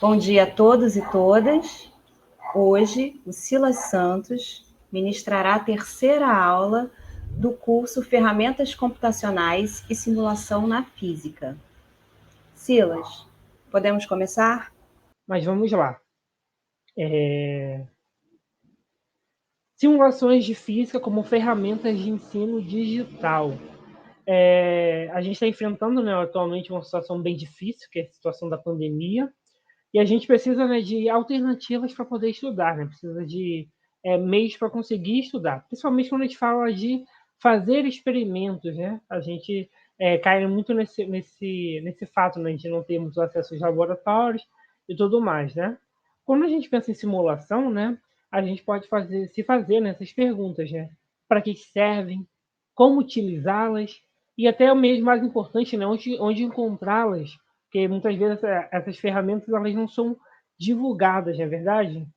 Bom dia a todos e todas. Hoje, o Silas Santos ministrará a terceira aula do curso Ferramentas Computacionais e Simulação na Física. Silas, podemos começar? Mas vamos lá. Simulações de física como ferramentas de ensino digital. A gente está enfrentando, né, atualmente uma situação bem difícil, que é a situação da pandemia, e a gente precisa, né, de alternativas para poder estudar, né? Precisa de meios para conseguir estudar, principalmente quando a gente fala de fazer experimentos, né? A gente cai muito nesse fato, né, de não termos acesso aos laboratórios e tudo mais, né? Quando a gente pensa em simulação, né, a gente pode se fazer nessas perguntas, né? Para que servem, como utilizá-las e até mesmo mais importante, né, onde encontrá-las, porque muitas vezes essas ferramentas elas não são divulgadas, não é verdade?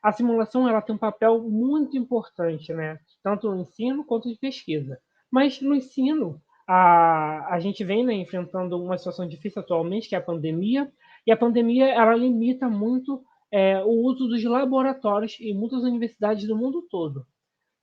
A simulação ela tem um papel muito importante, né? Tanto no ensino quanto de pesquisa. Mas no ensino, a gente vem, né, enfrentando uma situação difícil atualmente, que é a pandemia, e a pandemia ela limita muito o uso dos laboratórios em muitas universidades do mundo todo.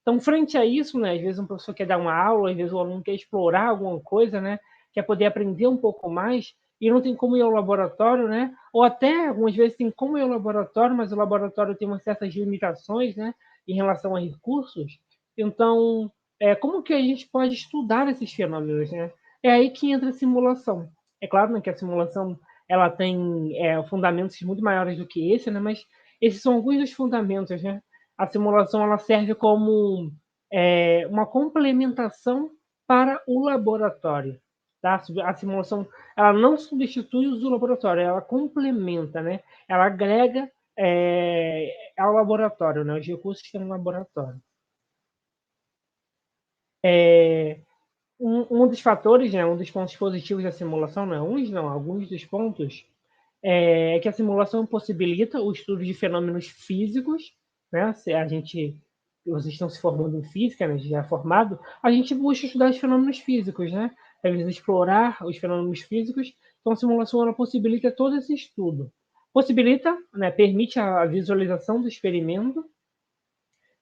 Então, frente a isso, né, às vezes um professor quer dar uma aula, às vezes o aluno quer explorar alguma coisa, né, quer poder aprender um pouco mais, e não tem como ir ao laboratório, né? Ou até, algumas vezes, tem como ir ao laboratório, mas o laboratório tem umas certas limitações, né, em relação a recursos. Então, como que a gente pode estudar esses fenômenos, né? É aí que entra a simulação. É claro, né, que a simulação ela tem fundamentos muito maiores do que esse, né? Mas esses são alguns dos fundamentos, né? A simulação ela serve como uma complementação para o laboratório. Tá? A simulação ela não substitui o laboratório, ela complementa, né? Ela agrega ao laboratório, né? Os recursos que tem no laboratório. Um dos fatores, né? Um dos pontos positivos da simulação, não, alguns dos pontos, é que a simulação possibilita o estudo de fenômenos físicos, né? Se a gente, vocês estão se formando em física, né? Já é formado, a gente busca estudar os fenômenos físicos, né? Às vezes explorar os fenômenos físicos. Então a simulação ela possibilita todo esse estudo. Possibilita, né? Permite a visualização do experimento.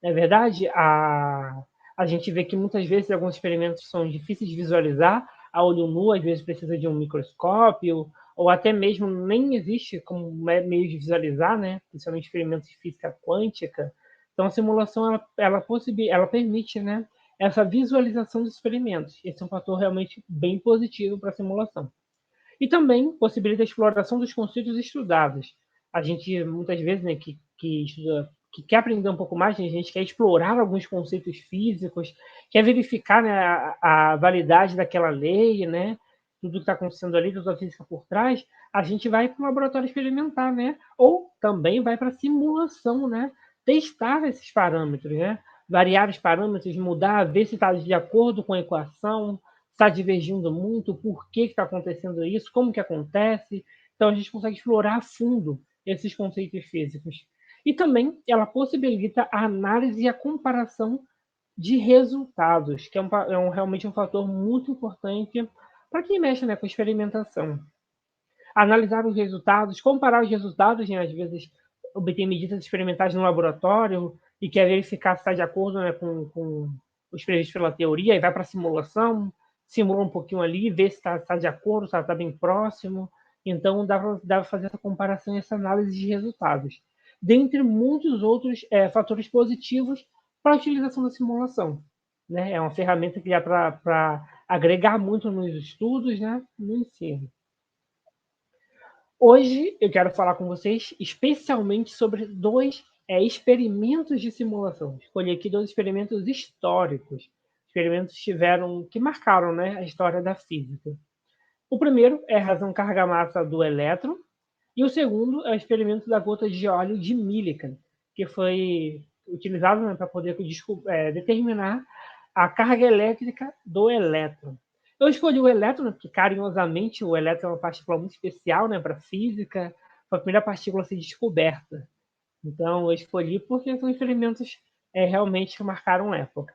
Na verdade, a gente vê que muitas vezes alguns experimentos são difíceis de visualizar a olho nu, às vezes precisa de um microscópio, ou até mesmo nem existe como meio de visualizar, né? Principalmente experimentos de física quântica. Então, a simulação ela permite, né, essa visualização dos experimentos. Esse é um fator realmente bem positivo para a simulação. E também possibilita a exploração dos conceitos estudados. A gente, muitas vezes, né, que estuda, que quer aprender um pouco mais, né, a gente quer explorar alguns conceitos físicos, quer verificar, né, a validade daquela lei, né, tudo que está acontecendo ali, toda a física por trás, a gente vai para o laboratório experimentar, né? Ou também vai para a simulação, né? Testar esses parâmetros, né? Variar os parâmetros, mudar, ver se está de acordo com a equação, está divergindo muito, por que está acontecendo isso, como que acontece. Então, a gente consegue explorar a fundo esses conceitos físicos. E também ela possibilita a análise e a comparação de resultados, que realmente um fator muito importante para quem mexe, né, com experimentação. Analisar os resultados, comparar os resultados, né, às vezes obter medidas experimentais no laboratório e quer verificar se está de acordo, né, com os previstos pela teoria, e vai para a simulação, simula um pouquinho ali, vê se está de acordo, se está bem próximo. Então, dá para fazer essa comparação e essa análise de resultados. Dentre muitos outros fatores positivos para a utilização da simulação. Né? É uma ferramenta que dá para agregar muito nos estudos, né? No ensino. Hoje eu quero falar com vocês especialmente sobre dois experimentos de simulação. Escolhi aqui dois experimentos históricos. Experimentos que marcaram, né, a história da física. O primeiro é a razão carga-massa do elétron, e o segundo é o experimento da gota de óleo de Millikan, que foi utilizado, né, para poder determinar a carga elétrica do elétron. Eu escolhi o elétron, porque carinhosamente o elétron é uma partícula muito especial, né, para a física, foi a primeira partícula a ser descoberta. Então eu escolhi porque são experimentos realmente que marcaram época.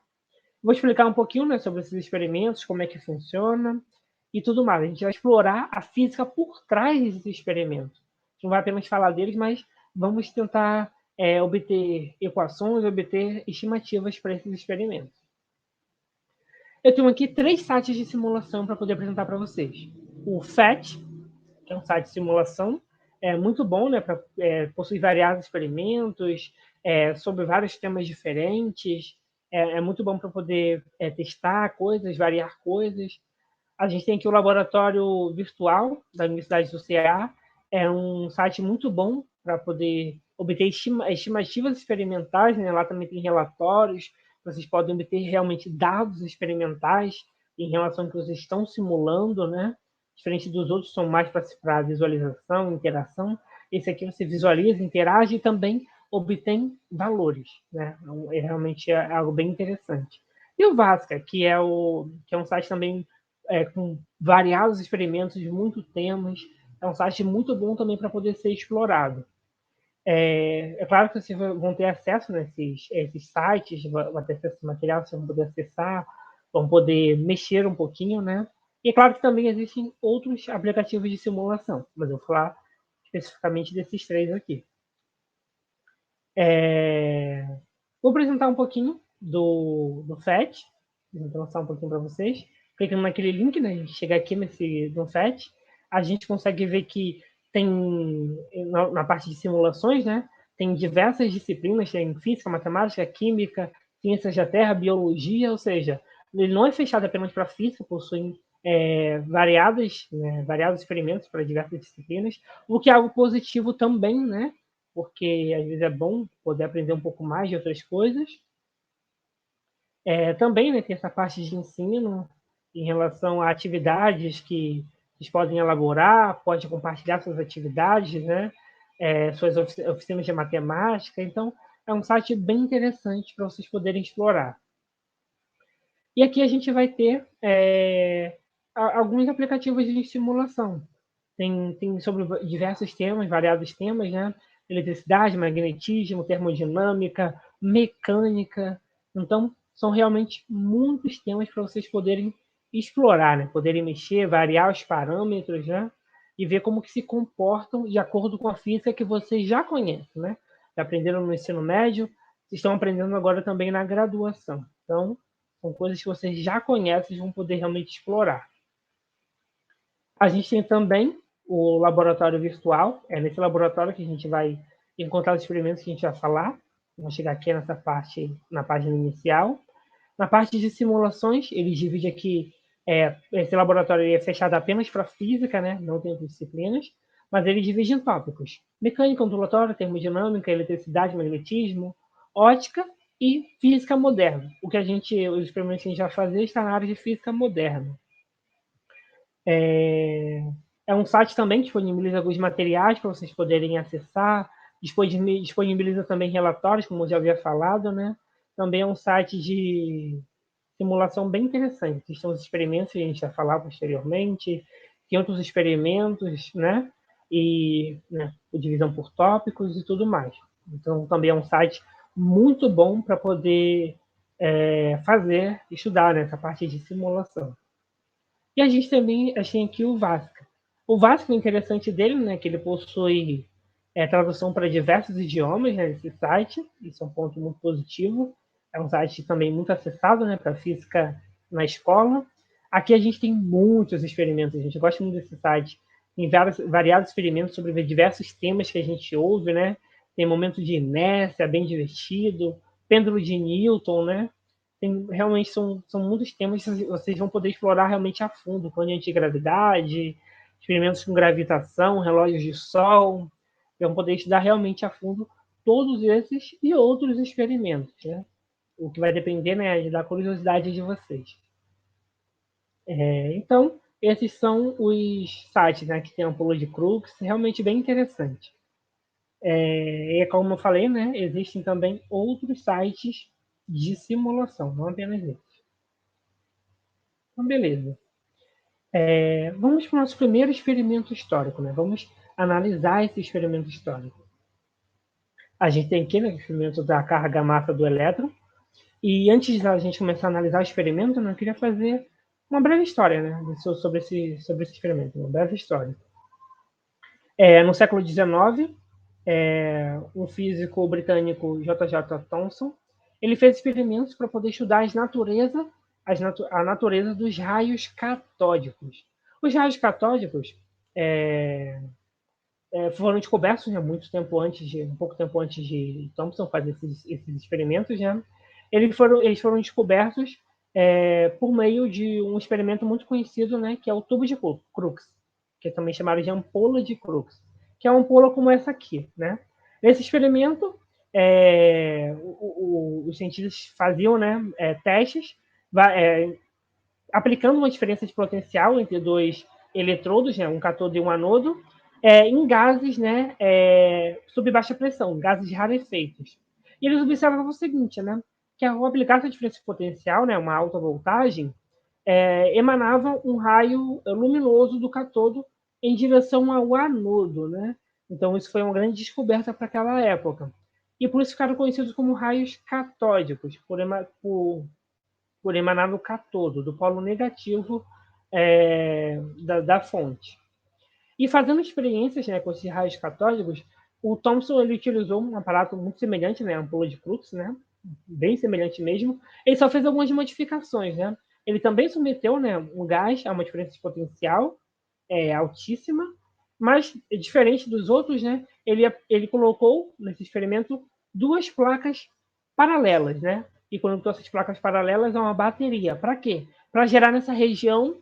Vou explicar um pouquinho, né, sobre esses experimentos, como é que funciona, e tudo mais. A gente vai explorar a física por trás desses experimentos. A gente não vai apenas falar deles, mas vamos tentar obter equações, obter estimativas para esses experimentos. Eu tenho aqui 3 sites de simulação para poder apresentar para vocês. O PhET, que é um site de simulação, é muito bom, né, possui variados experimentos sobre vários temas diferentes. É muito bom para poder testar coisas, variar coisas. A gente tem aqui o Laboratório Virtual da Universidade do Ceará. É um site muito bom para poder obter estimativas experimentais, né? Lá também tem relatórios, vocês podem obter realmente dados experimentais em relação ao que vocês estão simulando, né? Diferente dos outros, são mais para visualização, interação. Esse aqui você visualiza, interage e também obtém valores, né? Então, realmente algo bem interessante. E o Vasca, que é um site também com variados experimentos de muitos temas. É um site muito bom também para poder ser explorado. Claro que vocês vão ter acesso esses sites, vão ter acesso a material, vocês vão poder acessar, vão poder mexer um pouquinho, né? E é claro que também existem outros aplicativos de simulação, mas eu vou falar especificamente desses 3 aqui. Vou apresentar um pouquinho do PhET, vou mostrar um pouquinho para vocês. Clicando naquele link, né, a gente chega aqui no PhET, a gente consegue ver que tem, na parte de simulações, né, tem diversas disciplinas, tem física, matemática, química, ciências da terra, biologia, ou seja, ele não é fechado apenas para física, possui variados experimentos para diversas disciplinas, o que é algo positivo também, né, porque às vezes é bom poder aprender um pouco mais de outras coisas. Também, né, tem essa parte de ensino em relação a atividades que eles podem elaborar, pode compartilhar suas atividades, né, suas oficinas de matemática. Então, é um site bem interessante para vocês poderem explorar. E aqui a gente vai ter alguns aplicativos de simulação. Tem sobre diversos temas, variados temas, né? Eletricidade, magnetismo, termodinâmica, mecânica. Então, são realmente muitos temas para vocês poderem explorar, né? Poderem mexer, variar os parâmetros, né? E ver como que se comportam de acordo com a física que vocês já conhecem, né? Aprenderam no ensino médio, estão aprendendo agora também na graduação. Então, são coisas que vocês já conhecem e vão poder realmente explorar. A gente tem também o laboratório virtual. É nesse laboratório que a gente vai encontrar os experimentos que a gente vai falar. Vamos chegar aqui nessa parte, na página inicial. Na parte de simulações, ele divide aqui, esse laboratório é fechado apenas para física, né? Não tem outras disciplinas, mas ele divide em tópicos: mecânica ondulatória, termodinâmica, eletricidade, magnetismo, ótica e física moderna. Os experimentos que a gente vai fazer está na área de física moderna. É um site também que disponibiliza alguns materiais para vocês poderem acessar, disponibiliza também relatórios, como eu já havia falado, né? Também é um site de simulação bem interessante. Existem os experimentos que a gente vai falar posteriormente, tem outros experimentos, né? E divisão por tópicos e tudo mais. Então, também é um site muito bom para poder estudar essa parte de simulação. E a gente também tem aqui o Vasca. O Vasca, o interessante dele, né, que ele possui tradução para diversos idiomas, né, nesse site. Isso é um ponto muito positivo. É um site também muito acessado, né, para física na escola. Aqui a gente tem muitos experimentos. A gente gosta muito desse site. Tem variados experimentos sobre diversos temas que a gente ouve, né? Tem momento de inércia, bem divertido. Pêndulo de Newton, né? Realmente são muitos temas que vocês vão poder explorar realmente a fundo, com antigravidade, experimentos com gravitação, relógios de sol, vão poder estudar realmente a fundo todos esses e outros experimentos, né? O que vai depender, né, da curiosidade de vocês. Então, esses são os sites, né, que tem a Ampula de Crookes, realmente bem interessante. E como eu falei, né, existem também outros sites de simulação, não apenas esse. Então, beleza. Vamos para o nosso primeiro experimento histórico, né? Vamos analisar esse experimento histórico. A gente tem aqui, né, o experimento da carga-massa do elétron. E antes da gente começar a analisar o experimento, né, eu queria fazer uma breve história, né, sobre esse experimento, uma breve história. No século XIX, um físico britânico, J.J. Thomson, ele fez experimentos para poder estudar a natureza dos raios catódicos. Os raios catódicos foram descobertos, né, um pouco tempo antes de Thomson fazer esses experimentos, né? Eles foram descobertos por meio de um experimento muito conhecido, né, que é o tubo de Crookes, que é também chamado de ampola de Crookes, que é uma ampola como essa aqui, né? Nesse experimento, os cientistas faziam, né, testes, aplicando uma diferença de potencial entre dois eletrodos, né, um cátodo e um anodo, em gases, né, sob baixa pressão, gases rarefeitos. E eles observavam o seguinte, né, que ao aplicar essa diferença de potencial, né, uma alta voltagem, emanava um raio luminoso do cátodo em direção ao anodo, né? Então isso foi uma grande descoberta para aquela época. E por isso ficaram conhecidos como raios catódicos, por emanar do cátodo, do polo negativo da fonte. E fazendo experiências, né, com esses raios catódicos, o Thomson ele utilizou um aparato muito semelhante, né, a ampola de Crookes, né, bem semelhante mesmo. Ele só fez algumas modificações, né? Ele também submeteu, né, um gás a uma diferença de potencial altíssima, mas diferente dos outros, né, ele colocou nesse experimento duas placas paralelas, né? E conectou essas placas paralelas a uma bateria. Para quê? Para gerar nessa região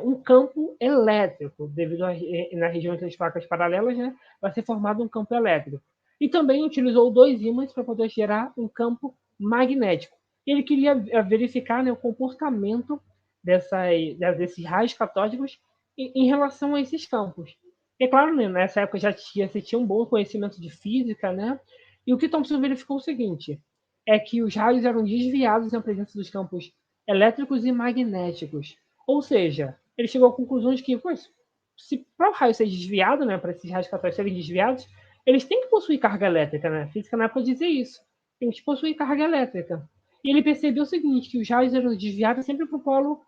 um campo elétrico, devido na região entre as placas paralelas, né, vai ser formado um campo elétrico. E também utilizou dois ímãs para poder gerar um campo magnético. E ele queria verificar, né, o comportamento desses raios catódicos em relação a esses campos. E é claro, né, nessa época se tinha um bom conhecimento de física, né? E o que Thomson verificou é o seguinte, é que os raios eram desviados na presença dos campos elétricos e magnéticos. Ou seja, ele chegou à conclusão de que, pois, se para o raio ser desviado, né, para esses raios catódicos serem desviados, eles têm que possuir carga elétrica, né? A física na época dizia isso. Tem que possuir carga elétrica. E ele percebeu o seguinte, que os raios eram desviados sempre para o polo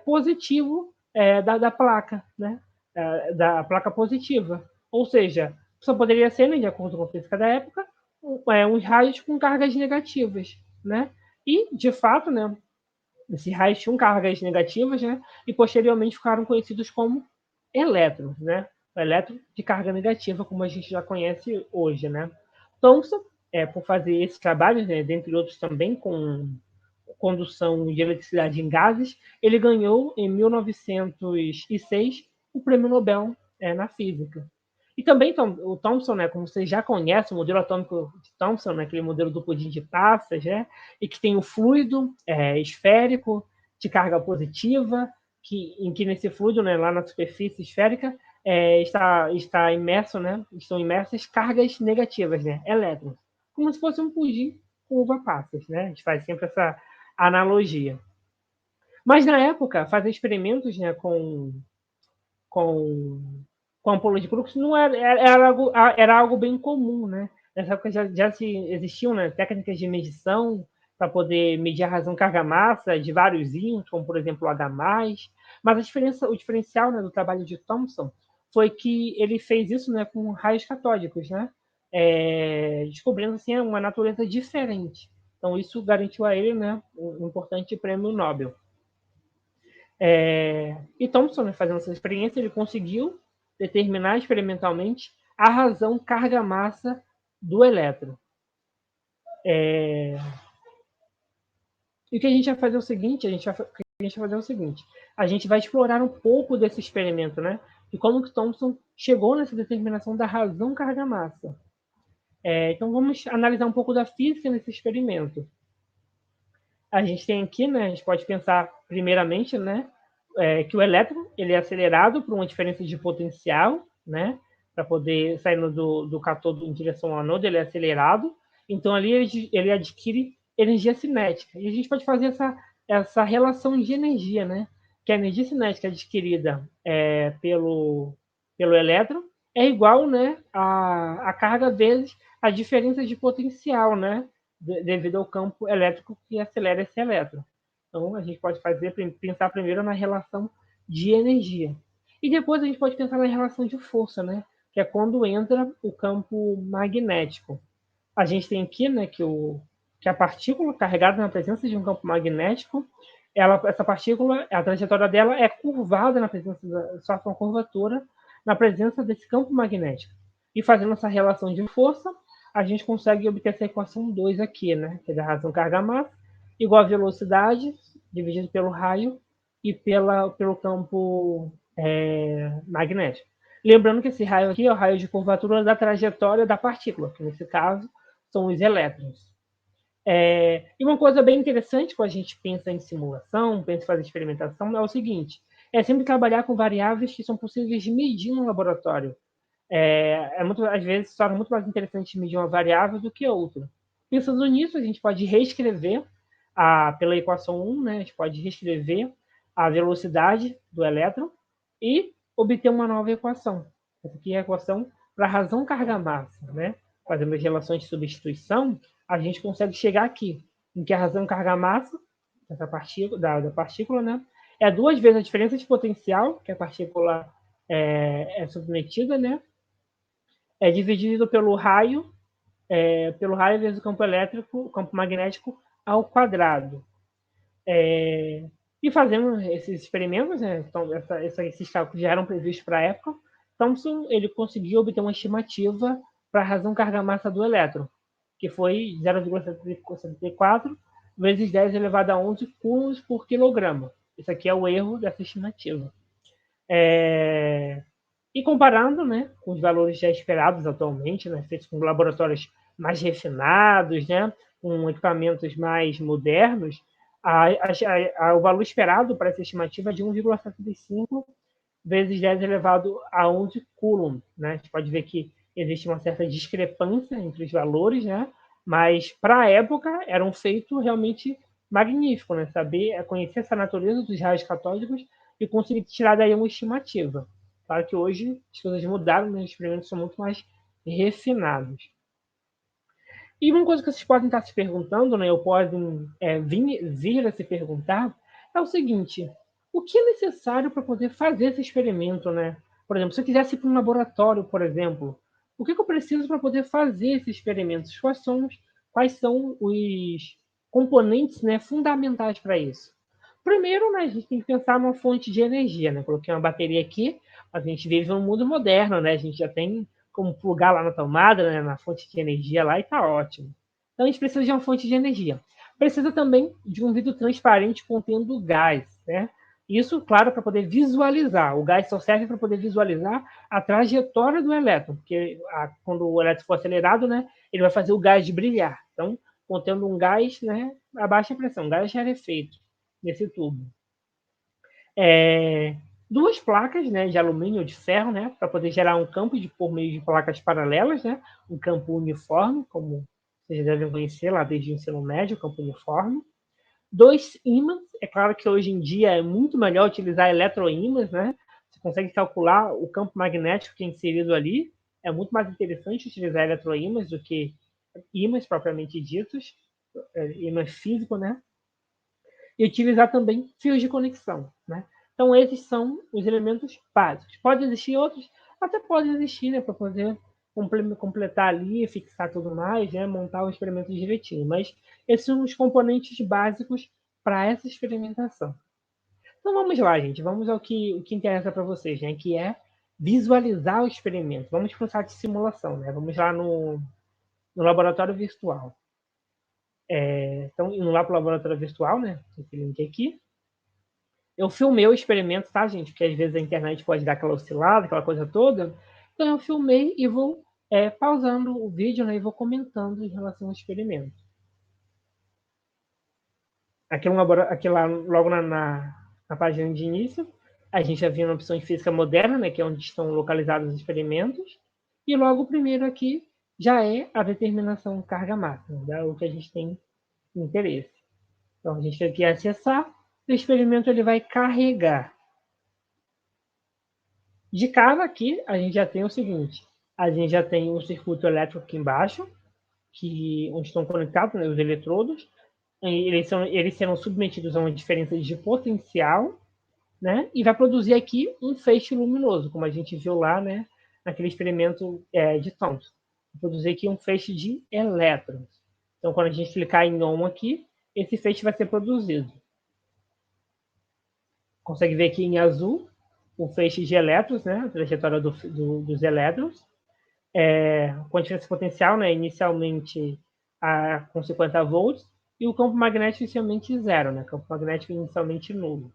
positivo da placa, né? Da placa positiva. Ou seja, só poderia ser, né, de acordo com a física da época, uns raios com cargas negativas, né? E, de fato, né, esses raios tinham cargas negativas, né? E posteriormente ficaram conhecidos como elétrons, né? O elétron de carga negativa, como a gente já conhece hoje, né? Thomson, por fazer esses trabalhos, né, dentre outros também com condução de eletricidade em gases, ele ganhou em 1906 o Prêmio Nobel na física. E também o Thomson, né, como vocês já conhecem, o modelo atômico de Thomson, né, aquele modelo do pudim de passas, né, e que tem o fluido esférico de carga positiva, em que nesse fluido, né, lá na superfície esférica, está imerso, né, estão imersas cargas negativas, né, elétrons, como se fosse um pudim com uva passas, né? A gente faz sempre essa analogia. Mas na época, fazer experimentos, né, com, com ampola de Crookes não era algo bem comum, né? Nessa época já existiam, né, técnicas de medição para poder medir a razão carga-massa de vários íons, como por exemplo o H+, mas o diferencial, né, do trabalho de Thomson foi que ele fez isso, né, com raios catódicos, né? Descobrindo assim uma natureza diferente. Então isso garantiu a ele, né, um importante prêmio Nobel. E Thomson, né, fazendo essa experiência, ele conseguiu determinar experimentalmente a razão carga-massa do elétron. E o que a gente vai fazer é o seguinte, a gente vai explorar um pouco desse experimento, né? De como que Thomson chegou nessa determinação da razão carga-massa. Então vamos analisar um pouco da física nesse experimento. A gente tem aqui, né, a gente pode pensar primeiramente, né, que o elétron ele é acelerado por uma diferença de potencial, né, para poder saindo do cátodo em direção ao anodo, ele é acelerado. Então ali ele adquire energia cinética. E a gente pode fazer essa relação de energia, né, que a energia cinética adquirida pelo elétron é igual, né, a carga vezes a diferença de potencial, né, devido ao campo elétrico que acelera esse elétron. Então, a gente pode pensar primeiro na relação de energia. E depois a gente pode pensar na relação de força, né? Que é quando entra o campo magnético. A gente tem aqui, né, que a partícula carregada na presença de um campo magnético, essa partícula, a trajetória dela é curvada na presença sofre uma curvatura na presença desse campo magnético. E fazendo essa relação de força, a gente consegue obter essa equação 2 aqui, né, que é da razão carga-massa, igual a velocidade dividido pelo raio e pelo campo magnético. Lembrando que esse raio aqui é o raio de curvatura da trajetória da partícula, que nesse caso são os elétrons. E uma coisa bem interessante quando a gente pensa em simulação, pensa em fazer experimentação, é o seguinte: é sempre trabalhar com variáveis que são possíveis de medir no laboratório. Às vezes, se torna muito mais interessante medir uma variável do que outra. Pensando nisso, a gente pode reescrever pela equação 1, né, a gente pode reescrever a velocidade do elétron e obter uma nova equação. Essa aqui é a equação para a razão carga-massa, né? Fazendo as relações de substituição, a gente consegue chegar aqui, em que a razão carga-massa da partícula, né, é 2 vezes a diferença de potencial que a partícula é submetida, né, é dividido pelo raio vezes o campo elétrico, o campo magnético ao quadrado. E fazendo esses experimentos, né, então esses cálculos já eram previstos para a época, Thomson ele conseguiu obter uma estimativa para a razão carga-massa do elétron, que foi 0,74 vezes 10 elevado a 11 coulombs por quilograma. Isso aqui é o erro dessa estimativa. E comparando, né, com os valores já esperados atualmente, né, feitos com laboratórios mais refinados, né, com equipamentos mais modernos, o valor esperado para essa estimativa é de 1,75 vezes 10 elevado a 11 coulomb. Né? A gente pode ver que existe uma certa discrepância entre os valores, né? Mas para a época era um feito realmente magnífico, né? Conhecer essa natureza dos raios catódicos e conseguir tirar daí uma estimativa. Claro que hoje as coisas mudaram, né? Os experimentos são muito mais refinados. E uma coisa que vocês podem estar se perguntando, né, ou podem vir a se perguntar, é o seguinte: o que é necessário para poder fazer esse experimento, né? Por exemplo, se eu quisesse ir para um laboratório, por exemplo, o que eu preciso para poder fazer esses experimentos? Quais são os componentes, né, fundamentais para isso? Primeiro, né, a gente tem que pensar numa fonte de energia, né? Coloquei uma bateria aqui, a gente vive num mundo moderno, né? A gente já tem como plugar lá na tomada, né, na fonte de energia lá e tá ótimo. Então a gente precisa de uma fonte de energia. Precisa também de um vidro transparente contendo gás, né? Isso, claro, para poder visualizar. O gás só serve para poder visualizar a trajetória do elétron, porque quando o elétron for acelerado, né, ele vai fazer o gás brilhar. Então, contendo um gás, né, a baixa pressão, gás gera efeito nesse tubo. Duas placas, né, de alumínio ou de ferro, né, para poder gerar um campo por meio de placas paralelas, né, um campo uniforme, como vocês devem conhecer lá desde o ensino médio, campo uniforme. 2 ímãs, é claro que hoje em dia é muito melhor utilizar eletroímãs, né, você consegue calcular o campo magnético que é inserido ali, é muito mais interessante utilizar eletroímãs do que ímãs propriamente ditos, ímãs físicos, né, e utilizar também fios de conexão, né. Então, esses são os elementos básicos. Pode existir outros? Até pode existir, né, para poder completar ali, fixar tudo mais, né, montar o experimento direitinho. Mas esses são os componentes básicos para essa experimentação. Então, vamos lá, gente. Vamos ao que interessa para vocês, né, que é visualizar o experimento. Vamos para o de simulação, né? Vamos lá no laboratório virtual. Então, indo lá para o laboratório virtual, né? Esse link aqui. Eu filmei o experimento, tá, gente? Porque às vezes a internet pode dar aquela oscilada, aquela coisa toda. Então eu filmei e vou pausando o vídeo, né, e vou comentando em relação ao experimento. Aqui lá, logo na página de início, a gente já viu na opção de física moderna, né, que é onde estão localizados os experimentos. E logo o primeiro aqui já é a determinação carga-massa, né, o que a gente tem interesse. Então a gente vai aqui acessar, o experimento ele vai carregar. De cara aqui, a gente já tem o seguinte: a gente já tem um circuito elétrico aqui embaixo, onde estão conectados, né, os eletrodos. eles serão submetidos a uma diferença de potencial, né? E vai produzir aqui um feixe luminoso, como a gente viu lá, né? Naquele experimento de Thomson. Vai produzir aqui um feixe de elétrons. Então, quando a gente clicar em ON aqui, esse feixe vai ser produzido. Consegue ver aqui em azul o feixe de elétrons, né? A trajetória dos elétrons. Com a diferença potencial, né? Inicialmente com 50 volts, e o campo magnético inicialmente zero, né? Campo magnético inicialmente nulo.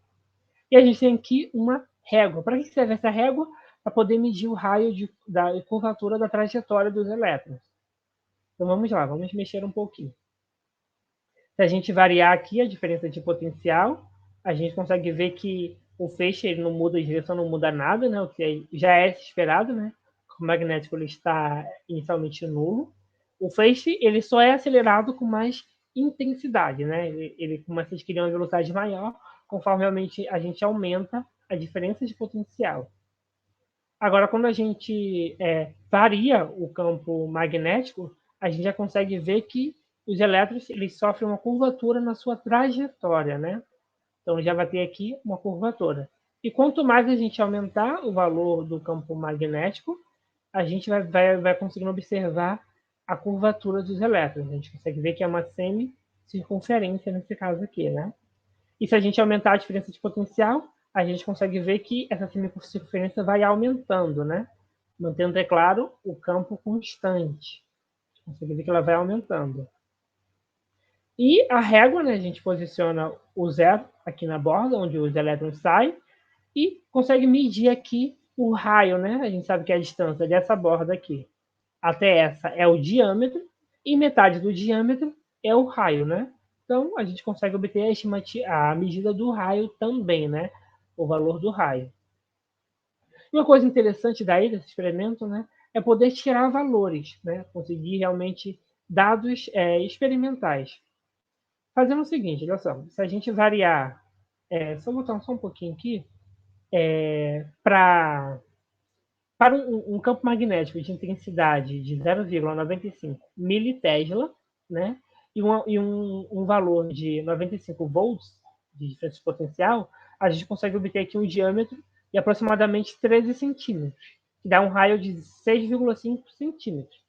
E a gente tem aqui uma régua. Para que serve essa régua? Para poder medir o raio da curvatura da trajetória dos elétrons. Então vamos lá, vamos mexer um pouquinho. Se a gente variar aqui a diferença de potencial, a gente consegue ver que o feixe ele não muda de direção, não muda nada, né? O que já é esperado, né? O magnético ele está inicialmente nulo. O feixe ele só é acelerado com mais intensidade, né? Ele começa a adquirir uma velocidade maior conforme realmente a gente aumenta a diferença de potencial. Agora, quando a gente varia o campo magnético, a gente já consegue ver que os elétrons eles sofrem uma curvatura na sua trajetória, né? Então, já vai ter aqui uma curvatura. E quanto mais a gente aumentar o valor do campo magnético, a gente vai conseguindo observar a curvatura dos elétrons. A gente consegue ver que é uma semicircunferência nesse caso aqui, né? E se a gente aumentar a diferença de potencial, a gente consegue ver que essa semicircunferência vai aumentando, né? Mantendo, é claro, o campo constante. A gente consegue ver que ela vai aumentando. E a régua, né, a gente posiciona o zero aqui na borda, onde os elétrons saem, e consegue medir aqui o raio, né? A gente sabe que a distância dessa borda aqui até essa é o diâmetro, e metade do diâmetro é o raio, né? Então, a gente consegue obter a medida do raio também, né? O valor do raio. Uma coisa interessante daí desse experimento, né? É poder tirar valores, né? Conseguir realmente dados experimentais. Fazendo o seguinte, olha só, se a gente variar, só botar só um pouquinho aqui, para um campo magnético de intensidade de 0,95 militesla, né, e um valor de 95 volts de diferença de potencial, a gente consegue obter aqui um diâmetro de aproximadamente 13 centímetros, que dá um raio de 6,5 centímetros.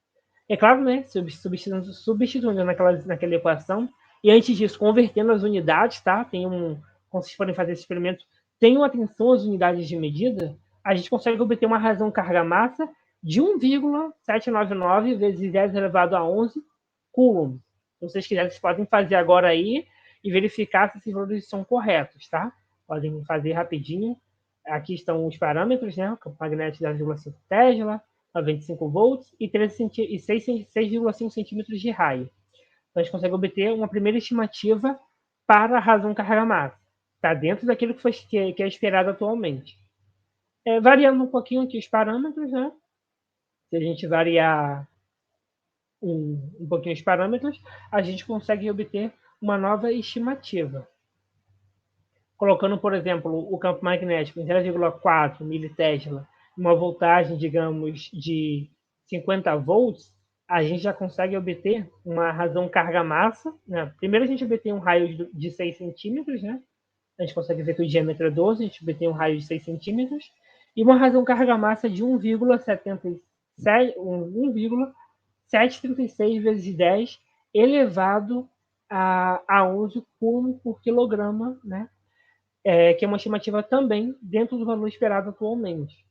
É claro, né, substituindo naquela equação, e antes disso, convertendo as unidades, tá? Quando vocês forem fazer esse experimento, tenham atenção às unidades de medida, a gente consegue obter uma razão carga-massa de 1,799 vezes 10 elevado a 11 coulomb. Se vocês quiserem, vocês podem fazer agora aí e verificar se esses valores são corretos, tá? Podem fazer rapidinho. Aqui estão os parâmetros, né? O campo magnético de 0,5 Tesla, 95 volts e 6,5 centímetros de raio. Então, a gente consegue obter uma primeira estimativa para a razão carga-massa. Está dentro daquilo que é esperado atualmente. Variando um pouquinho aqui os parâmetros, né? Se a gente variar um pouquinho os parâmetros, a gente consegue obter uma nova estimativa. Colocando, por exemplo, o campo magnético em 0,4 militesla, uma voltagem, digamos, de 50 volts, a gente já consegue obter uma razão carga-massa. Né? Primeiro a gente obtém um raio de 6 centímetros, né? A gente consegue ver que o diâmetro é 12, a gente obtém um raio de 6 centímetros, e uma razão carga-massa de 1,736 vezes 10 elevado a 11 coulomb por quilograma, né? Que é uma estimativa também dentro do valor esperado atualmente.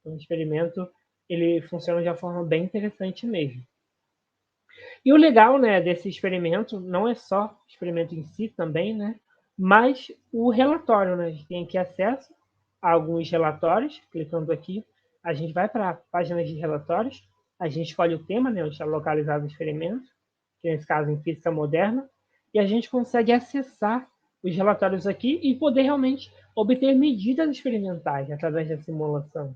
Então, o experimento ele funciona de uma forma bem interessante mesmo. E o legal, né, desse experimento não é só o experimento em si também, né, mas o relatório, né? A gente tem aqui acesso a alguns relatórios. Clicando aqui, a gente vai para a página de relatórios, a gente escolhe o tema, né, onde está localizado o experimento, que nesse caso em física moderna, e a gente consegue acessar os relatórios aqui e poder realmente obter medidas experimentais através da simulação.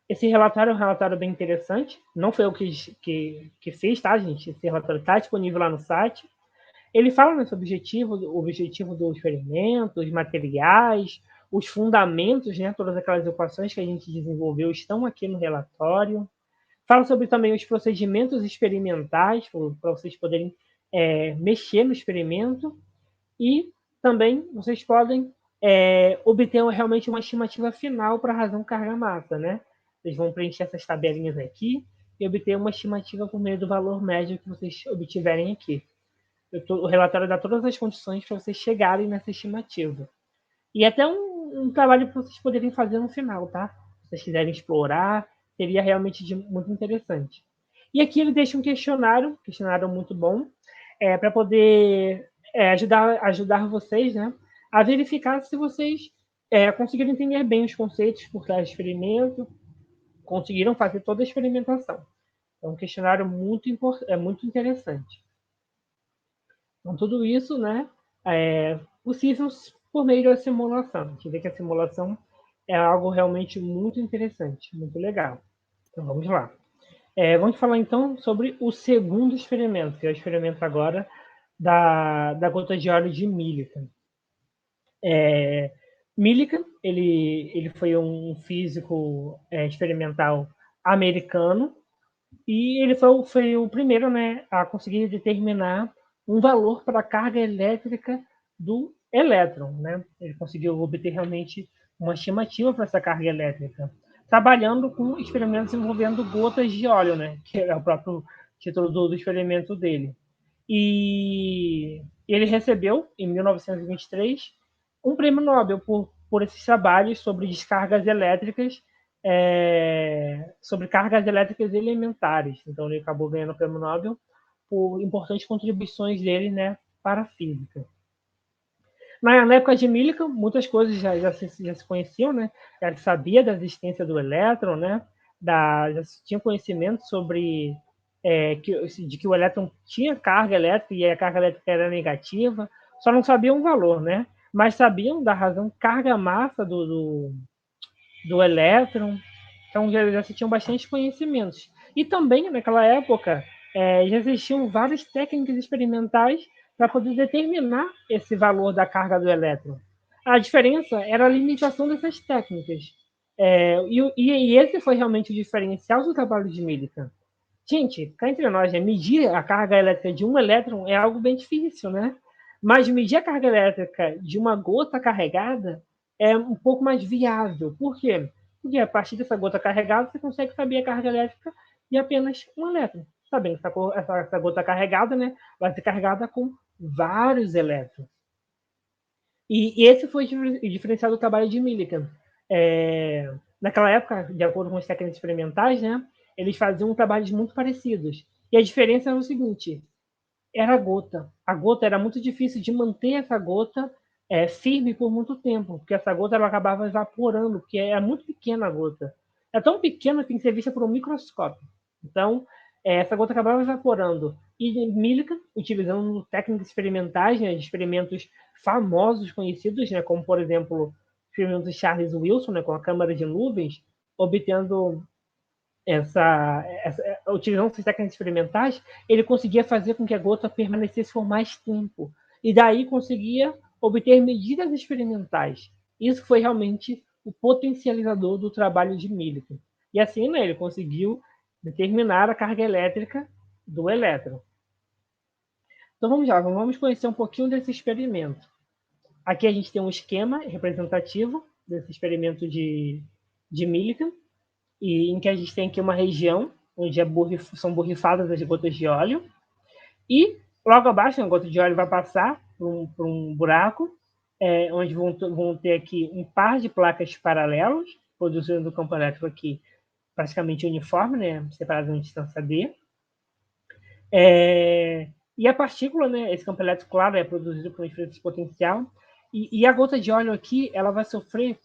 Esse relatório é um relatório bem interessante. Não foi eu que fiz, tá, gente? Esse relatório está disponível lá no site. Ele fala nesse objetivo do experimento, os materiais, os fundamentos, né? Todas aquelas equações que a gente desenvolveu estão aqui no relatório. Fala sobre também os procedimentos experimentais, para vocês poderem mexer no experimento. E também vocês podem obter realmente uma estimativa final para a razão carga-massa, né? Vocês vão preencher essas tabelinhas aqui e obter uma estimativa por meio do valor médio que vocês obtiverem aqui. O relatório dá todas as condições para vocês chegarem nessa estimativa. E até um trabalho para vocês poderem fazer no final, tá? Se vocês quiserem explorar, seria realmente muito interessante. E aqui ele deixa um questionário muito bom, para poder ajudar vocês, né, a verificar se vocês conseguiram entender bem os conceitos por trás do experimento, conseguiram fazer toda a experimentação. É um questionário muito interessante. Então, tudo isso, né, é possível por meio da simulação. A gente vê que a simulação é algo realmente muito interessante, muito legal. Então, vamos lá. Vamos falar, então, sobre o segundo experimento, que é o experimento agora da gota de óleo de Millikan. Millikan, ele foi um físico experimental americano e ele foi o primeiro, né, a conseguir determinar um valor para a carga elétrica do elétron, né? Ele conseguiu obter realmente uma estimativa para essa carga elétrica, trabalhando com experimentos envolvendo gotas de óleo, né? Que é o próprio título do experimento dele. E ele recebeu, em 1923, um prêmio Nobel por esses trabalhos sobre descargas elétricas, sobre cargas elétricas elementares. Então, ele acabou ganhando o prêmio Nobel por importantes contribuições dele, né, para a física. Na época de Millikan, muitas coisas já se conheciam, né? Já se sabia da existência do elétron, né? Já se tinha conhecimento sobre de que o elétron tinha carga elétrica e a carga elétrica era negativa, só não sabiam o valor, né? Mas sabiam da razão carga-massa do elétron, então já se tinham bastante conhecimentos. E também, naquela época, já existiam várias técnicas experimentais para poder determinar esse valor da carga do elétron. A diferença era a limitação dessas técnicas. E esse foi realmente o diferencial do trabalho de Millikan. Gente, cá entre nós, né, medir a carga elétrica de um elétron é algo bem difícil, né? Mas medir a carga elétrica de uma gota carregada é um pouco mais viável. Por quê? Porque a partir dessa gota carregada, você consegue saber a carga elétrica de apenas um elétron. Sabendo que essa gota carregada, né, vai ser carregada com vários elétrons. E esse foi o diferencial do trabalho de Millikan. Naquela época, de acordo com as técnicas experimentais, né, eles faziam trabalhos muito parecidos. E a diferença era o seguinte: era a gota. A gota era muito difícil de manter essa gota firme por muito tempo, porque essa gota ela acabava evaporando, porque é muito pequena a gota. É tão pequena que tem que ser vista por um microscópio. Então, essa gota acabava evaporando. E Millikan, utilizando técnicas experimentais, né, experimentos famosos, conhecidos, né, como, por exemplo, o experimento de Charles Wilson, né, com a câmara de nuvens, obtendo utilizando essas técnicas experimentais, ele conseguia fazer com que a gota permanecesse por mais tempo. E daí conseguia obter medidas experimentais. Isso foi realmente o potencializador do trabalho de Millikan. E assim, né, ele conseguiu determinar a carga elétrica do elétron. Então vamos lá, vamos conhecer um pouquinho desse experimento. Aqui a gente tem um esquema representativo desse experimento de Millikan, e em que a gente tem aqui uma região onde são borrifadas as gotas de óleo, e logo abaixo a gota de óleo vai passar por um buraco, onde vão ter aqui um par de placas paralelas, produzindo o campo elétrico aqui praticamente uniforme, né, separado em distância D. E a partícula, né, esse campo elétrico, claro, é produzido por uma diferença de potencial, e a gota de óleo aqui ela vai sofrer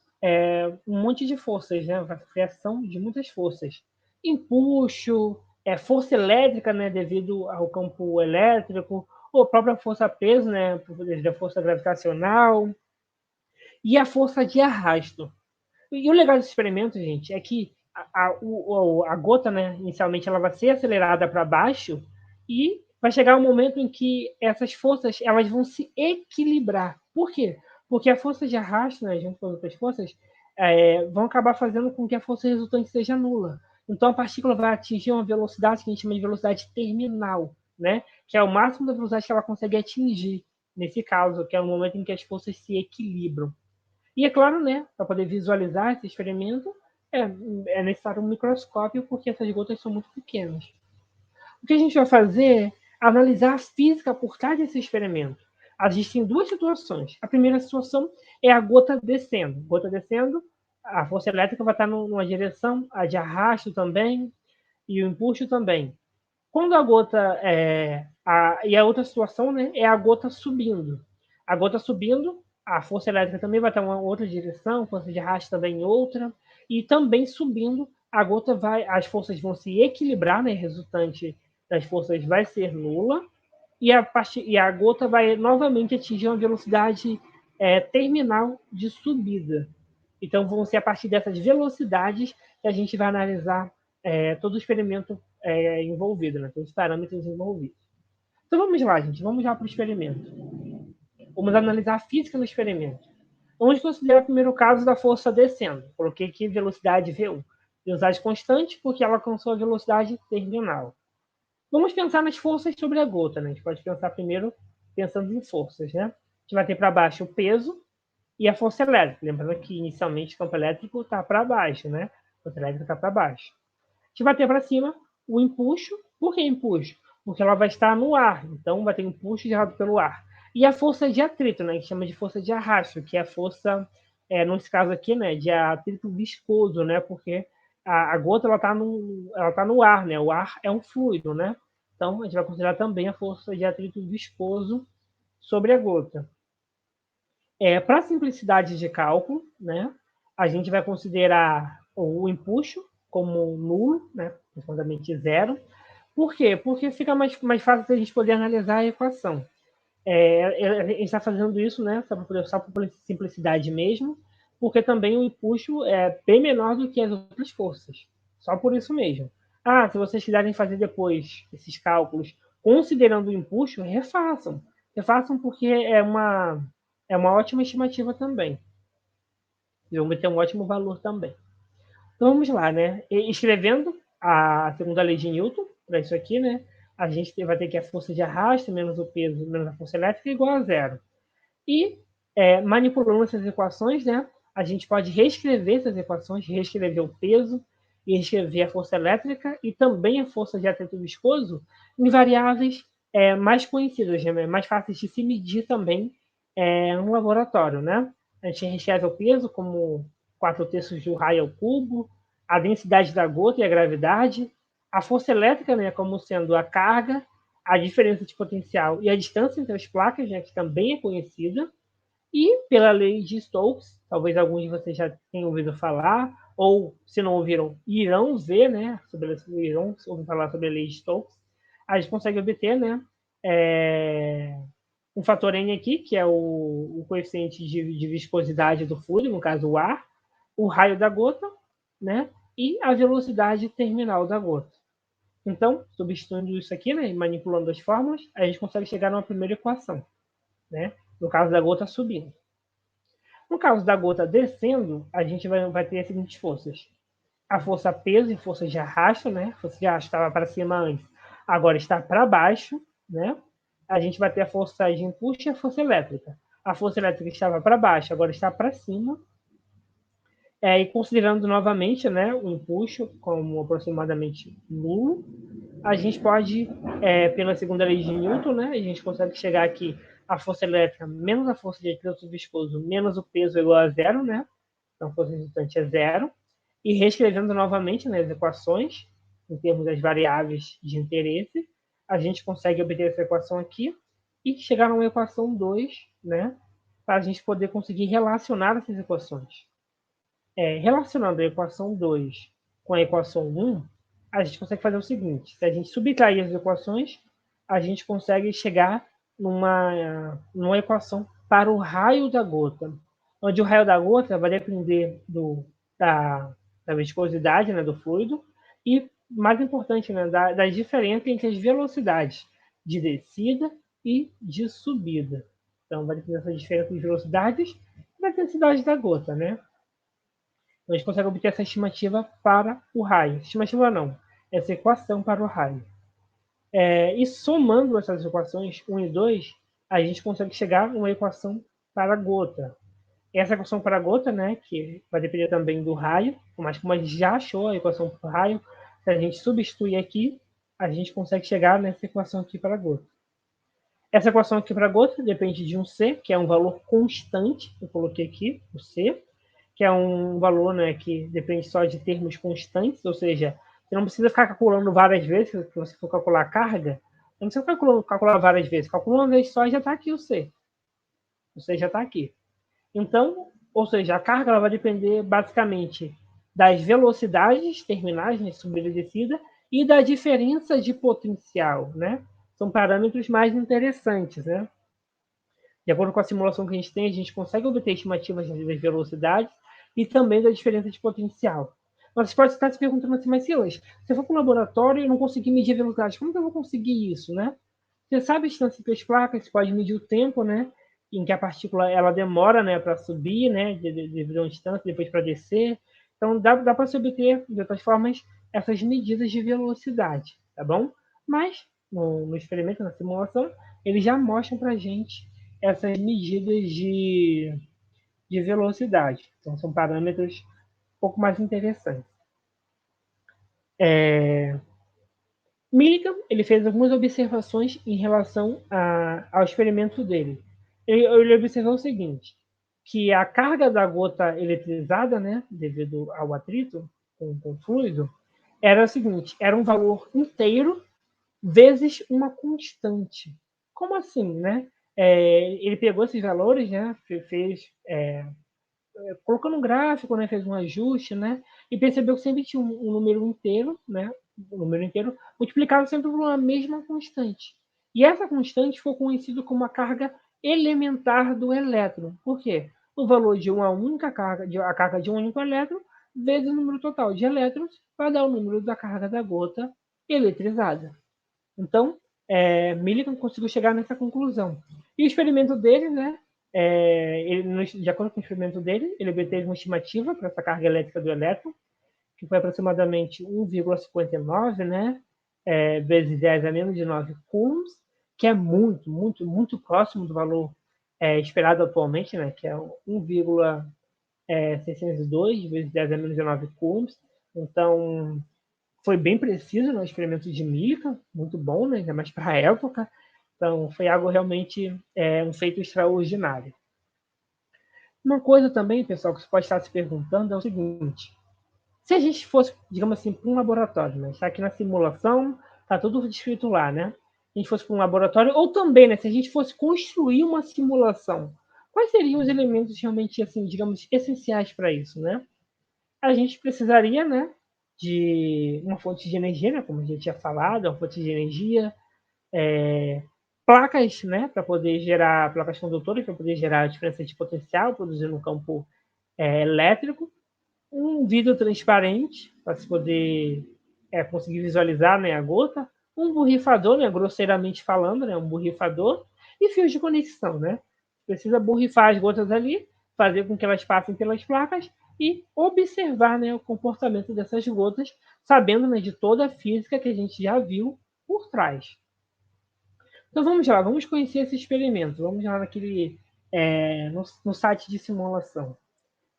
um monte de forças, né? Vai sofrer ação de muitas forças. Empuxo, força elétrica, né? Devido ao campo elétrico, ou a própria força-peso, né? Devido à força gravitacional, e a força de arrasto. E o legal desse experimento, gente, é que a gota, né? Inicialmente, ela vai ser acelerada para baixo e vai chegar um momento em que essas forças elas vão se equilibrar. Por quê? Porque a força de arrasto, né, junto com as outras forças, vão acabar fazendo com que a força resultante seja nula. Então, a partícula vai atingir uma velocidade que a gente chama de velocidade terminal, né? Que é o máximo da velocidade que ela consegue atingir, nesse caso, que é o momento em que as forças se equilibram. E é claro, né, para poder visualizar esse experimento, é necessário um microscópio, porque essas gotas são muito pequenas. O que a gente vai fazer é analisar a física por trás desse experimento. Existem duas situações. A primeira situação é a gota descendo. Gota descendo, a força elétrica vai estar numa direção, a de arrasto também, e o empuxo também. Quando a gota e a outra situação, né, é a gota subindo. A gota subindo, a força elétrica também vai estar em uma outra direção, a força de arrasto também em outra, e também subindo, as forças vão se equilibrar, né, resultante das forças vai ser nula, e a gota vai novamente atingir uma velocidade terminal de subida. Então, vão ser a partir dessas velocidades que a gente vai analisar todo o experimento envolvido, né? Todos os parâmetros envolvidos. Então, vamos lá, gente. Vamos já para o experimento. Vamos analisar a física no experimento. Vamos considerar o primeiro caso da força descendo. Coloquei aqui velocidade V1. Velocidade constante porque ela alcançou a velocidade terminal. Vamos pensar nas forças sobre a gota, né? A gente pode pensar primeiro pensando em forças, né? A gente vai ter para baixo o peso e a força elétrica. Lembrando que inicialmente o campo elétrico está para baixo, né? A força elétrica está para baixo. A gente vai ter para cima o empuxo. Por que empuxo? Porque ela vai estar no ar, então vai ter um empuxo gerado pelo ar. E a força de atrito, né? Que chama de força de arrasto, que é a força, nesse caso aqui, né? De atrito viscoso, né? Porque a gota ela tá no ar, né? O ar é um fluido, né? Então a gente vai considerar também a força de atrito viscoso sobre a gota. Para simplicidade de cálculo, né, a gente vai considerar o empuxo como nulo, né, aproximadamente zero. Por quê? Porque fica mais fácil a gente poder analisar a equação. A gente está fazendo isso, né, só por simplicidade mesmo, porque também o empuxo é bem menor do que as outras forças. Só por isso mesmo. Se vocês quiserem fazer depois esses cálculos considerando o empuxo, refaçam. Refaçam porque é uma ótima estimativa também. E vamos ter um ótimo valor também. Então vamos lá, né? Escrevendo a segunda lei de Newton, para isso aqui, né? A gente vai ter que a força de arrasto menos o peso menos a força elétrica é igual a zero. E manipulando essas equações, né? A gente pode reescrever essas equações, reescrever o peso, e reescrever a força elétrica e também a força de atrito viscoso em variáveis mais conhecidas, né? Mais fáceis de se medir também no laboratório, né? A gente reescreve o peso como 4/3 do raio ao cubo, a densidade da gota e a gravidade, a força elétrica, né, como sendo a carga, a diferença de potencial e a distância entre as placas, né, que também é conhecida, e pela lei de Stokes, talvez alguns de vocês já tenham ouvido falar, ou se não ouviram, irão ver, né, irão ouvir falar sobre a lei de Stokes, a gente consegue obter, né, um fator N aqui, que é o coeficiente de viscosidade do fluido, no caso o ar, o raio da gota, né, e a velocidade terminal da gota. Então, substituindo isso aqui, né, manipulando as fórmulas, a gente consegue chegar numa primeira equação, né, no caso da gota subindo. No caso da gota descendo, a gente vai ter as seguintes forças. A força peso e força de arrasto, né? A força de arrasto estava para cima antes, agora está para baixo, né? A gente vai ter a força de empuxo e a força elétrica. A força elétrica estava para baixo, agora está para cima. E considerando novamente, né, o empuxo como aproximadamente nulo, a gente pode, pela segunda lei de Newton, né, a gente consegue chegar aqui a força elétrica menos a força de atrito viscoso menos o peso é igual a zero, né? Então a força resultante é zero. E reescrevendo novamente, né, as equações, em termos das variáveis de interesse, a gente consegue obter essa equação aqui e chegar numa equação 2, né, para a gente poder conseguir relacionar essas equações. Relacionando a equação 2 com a equação 1, a gente consegue fazer o seguinte: se a gente subtrair as equações, a gente consegue chegar numa equação para o raio da gota, onde o raio da gota vai depender da viscosidade, né, do fluido, e, mais importante, né, das diferenças entre as velocidades de descida e de subida. Então, vai depender dessas diferenças de velocidades e da densidade da gota, né? A gente consegue obter essa estimativa para o raio. Estimativa não, essa equação para o raio. E somando essas equações 1 e 2, a gente consegue chegar a uma equação para a gota. Essa equação para a gota, né, que vai depender também do raio, mas como a gente já achou a equação para o raio, se a gente substituir aqui, a gente consegue chegar nessa equação aqui para a gota. Essa equação aqui para a gota depende de um C, que é um valor constante, eu coloquei aqui, o C, que é um valor, né, que depende só de termos constantes, ou seja, você não precisa ficar calculando várias vezes, se você for calcular a carga, não precisa calcular várias vezes, calcula uma vez só e já está aqui o C. O C já está aqui. Então, ou seja, a carga ela vai depender basicamente das velocidades terminais, né, subida e descida, e da diferença de potencial, né? São parâmetros mais interessantes, né? De acordo com a simulação que a gente tem, a gente consegue obter estimativas das velocidades e também da diferença de potencial. Mas você pode estar se perguntando assim, mas Silas, se eu for para um laboratório e não conseguir medir a velocidade, como que eu vou conseguir isso, né? Você sabe a distância entre as placas, você pode medir o tempo, né? Em que a partícula ela demora, né, para subir, né, devido a uma distância, depois para descer. Então dá para se obter de outras formas essas medidas de velocidade, tá bom? Mas no experimento, na simulação, eles já mostram para a gente essas medidas de velocidade. Então são parâmetros um pouco mais interessantes. Millikan ele fez algumas observações em relação ao experimento dele. Ele observou o seguinte, que a carga da gota eletrizada, né, devido ao atrito com o fluido, era o seguinte, era um valor inteiro vezes uma constante. Como assim, né? Ele pegou esses valores, né, fez colocando um gráfico, né, fez um ajuste, né, e percebeu que sempre tinha um número inteiro, né, um número inteiro multiplicado sempre por uma mesma constante. E essa constante foi conhecida como a carga elementar do elétron. Por quê? O valor de uma única carga, a carga de um único elétron, vezes o número total de elétrons, vai dar o número da carga da gota eletrizada. Então, Millikan conseguiu chegar nessa conclusão. E o experimento dele, né, de acordo com o experimento dele, ele obteve uma estimativa para essa carga elétrica do elétron, que foi aproximadamente 1,59, né, vezes 10 a menos de 9 coulombs, que é muito, muito, muito próximo do valor esperado atualmente, né, que é 1,602 vezes 10 a menos de 9 coulombs. Então, foi bem preciso no experimento de Millikan, muito bom, né, ainda mais para a época. Então, foi algo realmente um feito extraordinário. Uma coisa também, pessoal, que você pode estar se perguntando é o seguinte: se a gente fosse, digamos assim, para um laboratório, né? Está aqui na simulação, está tudo descrito lá, né? Se a gente fosse para um laboratório, ou também, né, se a gente fosse construir uma simulação, quais seriam os elementos realmente, assim, digamos, essenciais para isso, né? A gente precisaria, né, de uma fonte de energia, né, como a gente tinha falado, uma fonte de energia, placas, né, para poder gerar, placas condutores, para poder gerar a diferença de potencial, produzindo um campo elétrico, um vidro transparente, para se poder conseguir visualizar, né, a gota, um borrifador, né, grosseiramente falando, né, um borrifador, e fios de conexão, né? Precisa borrifar as gotas ali, fazer com que elas passem pelas placas e observar, né, o comportamento dessas gotas, sabendo, né, de toda a física que a gente já viu por trás. Então vamos lá, vamos conhecer esse experimento. Vamos lá no site de simulação.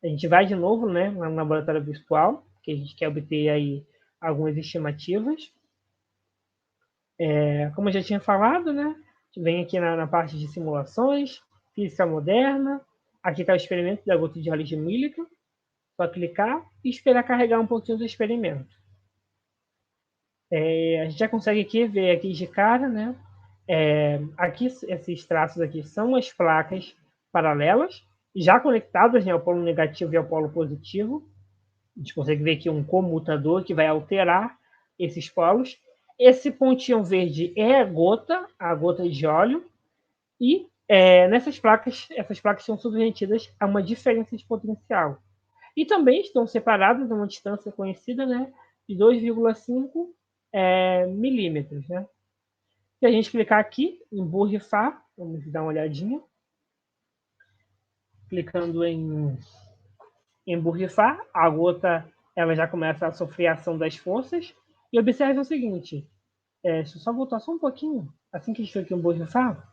A gente vai de novo, né, no laboratório virtual, que a gente quer obter aí algumas estimativas. Como eu já tinha falado, né, vem aqui na parte de simulações, física moderna. Aqui está o experimento da gota de óleo de Millikan. Só clicar e esperar carregar um pouquinho do experimento. A gente já consegue aqui ver aqui de cara, né? Aqui esses traços aqui são as placas paralelas, já conectadas, né, ao polo negativo e ao polo positivo. A gente consegue ver aqui um comutador que vai alterar esses polos. Esse pontinho verde é a gota de óleo, e essas placas são submetidas a uma diferença de potencial. E também estão separadas a uma distância conhecida, né, de 2,5 milímetros. Né? Se a gente clicar aqui em borrifar, vamos dar uma olhadinha. Clicando em emborrifar, a gota ela já começa a sofrer a ação das forças. E observe o seguinte, deixa eu só voltar só um pouquinho, assim que a gente emborrifar,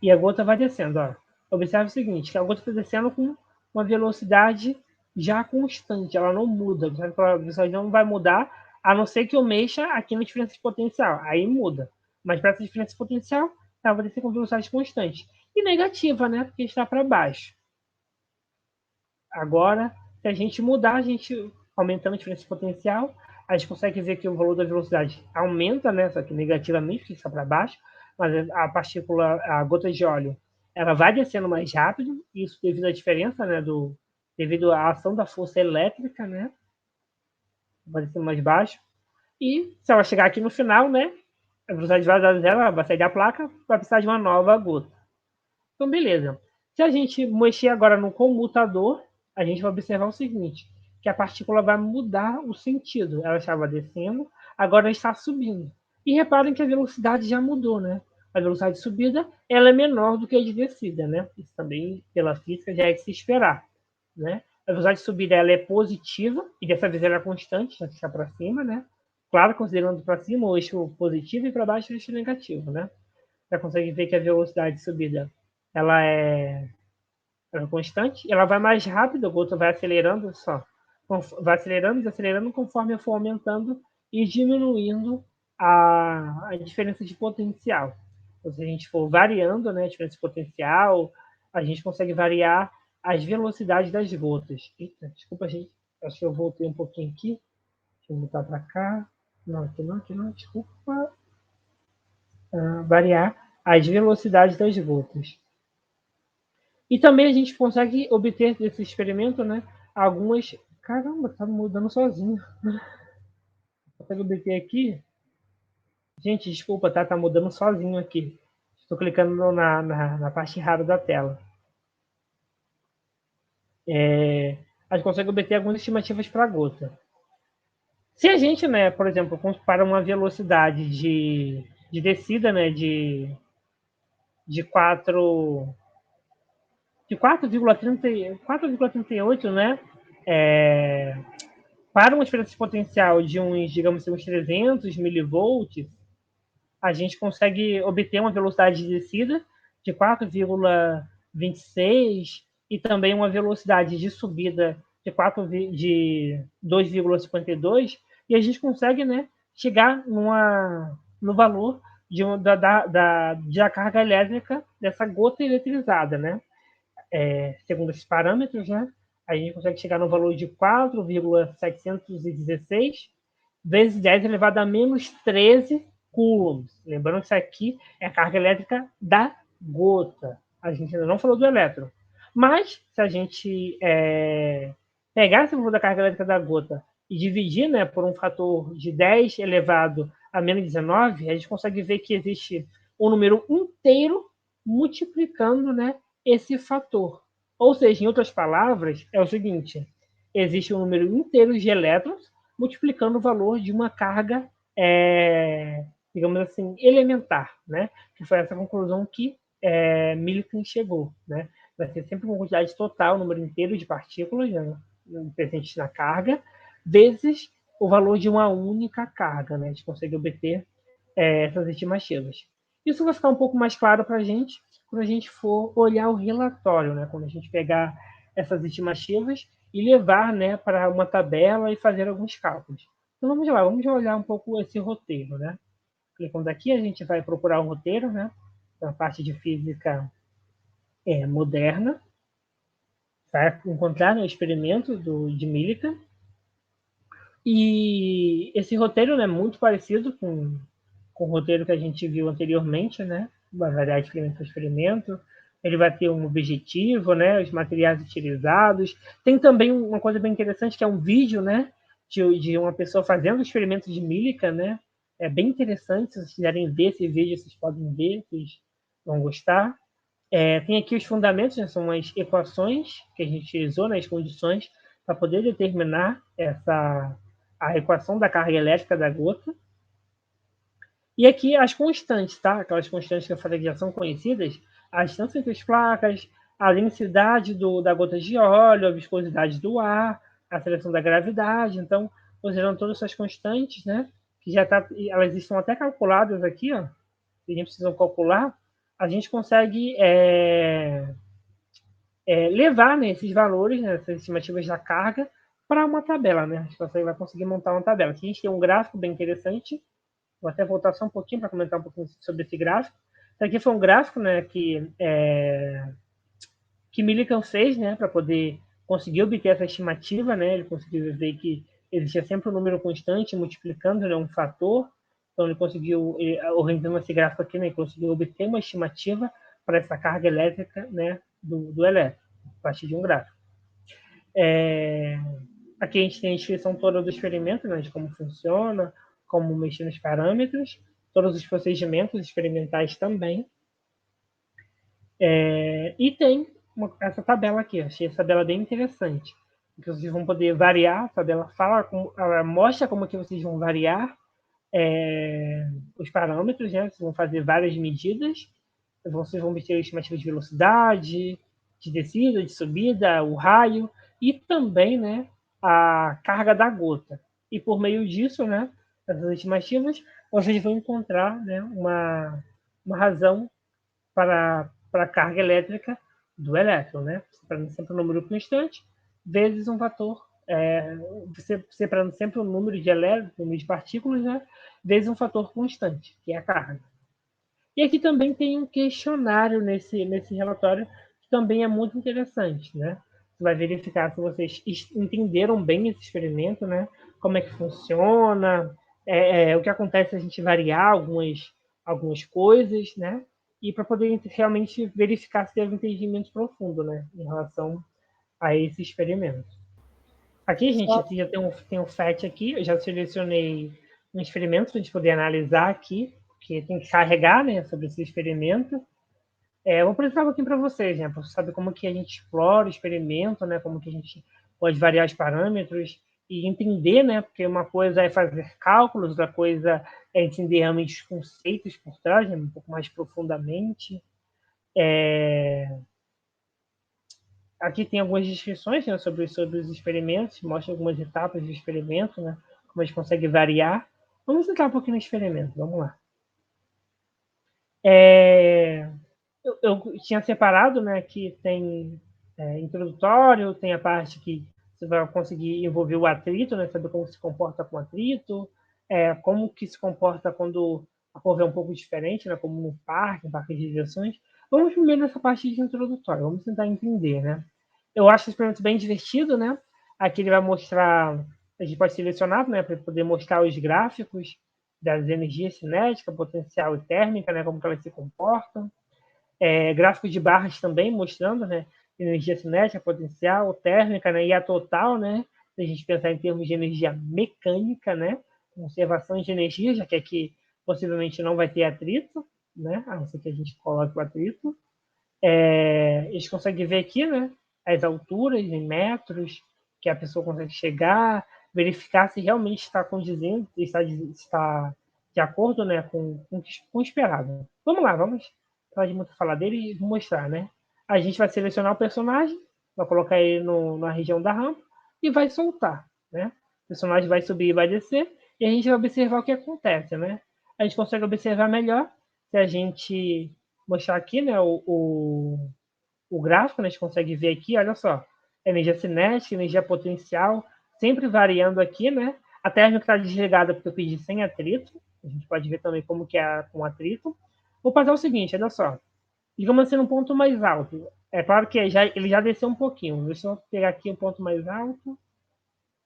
e a gota vai descendo. Ó. Observe o seguinte, que a gota está descendo com uma velocidade já constante, ela não muda, a velocidade não vai mudar, a não ser que eu mexa aqui na diferença de potencial, aí muda. Mas para essa diferença de potencial, ela vai descer com velocidade constante. E negativa, né? Porque está para baixo. Agora, se a gente mudar, a gente aumentando a diferença de potencial, a gente consegue ver que o valor da velocidade aumenta, né? Só que negativamente, porque está para baixo, mas a partícula, a gota de óleo, ela vai descendo mais rápido, isso devido à diferença, né? Devido à ação da força elétrica, né? Vai descendo mais baixo. E se ela chegar aqui no final, né? A velocidade vai dar zero, ela vai sair da placa, vai precisar de uma nova gota. Então, beleza. Se a gente mexer agora no comutador, a gente vai observar o seguinte, que a partícula vai mudar o sentido. Ela estava descendo, agora está subindo. E reparem que a velocidade já mudou, né? A velocidade de subida ela é menor do que a de descida, né? Isso também, pela física, já é de se esperar, né? A velocidade de subida ela é positiva, e dessa vez ela é constante, já que está para cima, né? Claro, considerando para cima o eixo positivo e para baixo o eixo negativo, né? Já consegue ver que a velocidade de subida ela é constante, ela vai mais rápido, a gota vai acelerando só. Vai acelerando e desacelerando conforme eu for aumentando e diminuindo a diferença de potencial. Então, se a gente for variando, né, a diferença de potencial, a gente consegue variar as velocidades das gotas. Eita, desculpa, gente. Acho que eu voltei um pouquinho aqui. Deixa eu botar para cá. Não, aqui não, desculpa. Variar as velocidades das gotas. E também a gente consegue obter desse experimento, né, algumas... Caramba, tá mudando sozinho. Consegue obter aqui... Gente, desculpa, tá mudando sozinho aqui. Estou clicando na parte errada da tela. A gente consegue obter algumas estimativas para a gota. Se a gente, né, por exemplo, compara uma velocidade de descida, né, de 4,38, né, para uma diferença de potencial de uns, digamos assim, uns 300 milivolts, a gente consegue obter uma velocidade de descida de 4,26 e também uma velocidade de subida de 2,52, e a gente consegue, né, chegar no valor da carga elétrica dessa gota eletrizada, né? Segundo esses parâmetros, né, a gente consegue chegar no valor de 4,716 vezes 10 elevado a menos 13 coulombs. Lembrando que isso aqui é a carga elétrica da gota. A gente ainda não falou do elétron. Mas, se a gente pegar esse valor da carga elétrica da gota e dividir, né, por um fator de 10 elevado a menos 19, a gente consegue ver que existe um número inteiro multiplicando, né, esse fator. Ou seja, em outras palavras, é o seguinte, existe um número inteiro de elétrons multiplicando o valor de uma carga, digamos assim, elementar, né? Que foi essa conclusão que Millikan chegou, né? Vai ser sempre uma quantidade total, um número inteiro de partículas, né, presentes na carga, vezes o valor de uma única carga, né? A gente consegue obter essas estimativas. Isso vai ficar um pouco mais claro para a gente quando a gente for olhar o relatório, né? Quando a gente pegar essas estimativas e levar, né, para uma tabela e fazer alguns cálculos. Então vamos lá, vamos olhar um pouco esse roteiro, né? Clicando aqui, a gente vai procurar um roteiro, né? Na parte de física moderna, vai encontrar no experimento de Millikan. E esse roteiro é, né, muito parecido com o roteiro que a gente viu anteriormente, né? Vai variar de experimento a experimento. Ele vai ter um objetivo, né? Os materiais utilizados. Tem também uma coisa bem interessante que é um vídeo, né? De uma pessoa fazendo o experimento de Millikan, né? É bem interessante. Se vocês quiserem ver esse vídeo, vocês podem ver, vocês vão gostar. Tem aqui os fundamentos, né? São as equações que a gente utilizou, né? As condições para poder determinar a equação da carga elétrica da gota. E aqui as constantes, tá? Aquelas constantes que eu falei que já são conhecidas, a distância entre as placas, a densidade da gota de óleo, a viscosidade do ar, a seleção da gravidade. Então, considerando todas essas constantes, né, que elas estão até calculadas aqui, ó, que a gente precisa calcular, a gente consegue levar, né, esses valores, né, essas estimativas da carga, para uma tabela, né? A gente vai conseguir montar uma tabela. Aqui a gente tem um gráfico bem interessante. Vou até voltar só um pouquinho para comentar um pouquinho sobre esse gráfico. Isso aqui foi um gráfico, né, que Millikan fez, né, para poder conseguir obter essa estimativa, né? Ele conseguiu ver que existia sempre um número constante multiplicando, né, um fator. Então ele conseguiu, organizando esse gráfico aqui, né, ele conseguiu obter uma estimativa para essa carga elétrica, né, do elétron, a partir de um gráfico. Aqui a gente tem a descrição toda do experimento, né, de como funciona, como mexer nos parâmetros, todos os procedimentos experimentais também. E tem essa tabela aqui, achei essa tabela bem interessante, porque vocês vão poder variar, a tabela ela mostra como que vocês vão variar os parâmetros, né? Vocês vão fazer várias medidas, vocês vão meter estimativa de velocidade, de descida, de subida, o raio, e também, né, a carga da gota. E por meio disso, né, essas estimativas, vocês vão encontrar, né, uma razão para a carga elétrica do elétron, né? Separando sempre um número constante, vezes um fator, separando sempre um número de elétrons, número de partículas, né? Vezes um fator constante, que é a carga. E aqui também tem um questionário nesse relatório, que também é muito interessante, né? Você vai verificar se vocês entenderam bem esse experimento, né? Como é que funciona, o que acontece se a gente variar algumas coisas, né? E para poder realmente verificar se teve um entendimento profundo, né? Em relação a esse experimento. Aqui, gente, já tem um FAT aqui, eu já selecionei um experimento para a gente poder analisar aqui, que tem que carregar, né, sobre esse experimento. Eu vou apresentar um pouquinho para vocês, né, para saber como que a gente explora o experimento, né, como que a gente pode variar os parâmetros e entender, né, porque uma coisa é fazer cálculos, outra coisa é entender realmente os conceitos por trás, né, um pouco mais profundamente. Aqui tem algumas descrições, né, sobre os experimentos, mostra algumas etapas do experimento, né, como a gente consegue variar. Vamos entrar um pouquinho no experimento, vamos lá. Eu tinha separado, né, que tem introdutório, tem a parte que você vai conseguir envolver o atrito, né, saber como se comporta com atrito, como que se comporta quando a curva é um pouco diferente, né, como no parque, em parque de diversões. Vamos primeiro nessa parte de introdutório, vamos tentar entender, né. Eu acho esse experimento bem divertido, né. Aqui ele vai mostrar, a gente pode selecionar, né, para poder mostrar os gráficos das energias cinética, potencial e térmica, né, como que elas se comportam. Gráfico de barras também mostrando, né, energia cinética, potencial, térmica, né, e a total, né, se a gente pensar em termos de energia mecânica, né, conservação de energia, já que aqui possivelmente não vai ter atrito, né, a não ser que a gente coloque o atrito. A gente consegue ver aqui, né, as alturas em metros que a pessoa consegue chegar, verificar se realmente está condizendo, está de acordo, né, com o esperado. Vamos lá, vamos pode muito falar dele e mostrar, né? A gente vai selecionar o personagem, vai colocar ele na região da rampa e vai soltar, né? O personagem vai subir e vai descer e a gente vai observar o que acontece, né? A gente consegue observar melhor se a gente mostrar aqui, né, o gráfico, né? A gente consegue ver aqui, olha só, energia cinética, energia potencial, sempre variando aqui, né? A térmica está desligada porque eu pedi sem atrito. A gente pode ver também como que é com atrito. Vou fazer o seguinte, olha só. Digamos assim, no ponto mais alto. É claro que ele já desceu um pouquinho. Deixa eu pegar aqui um ponto mais alto.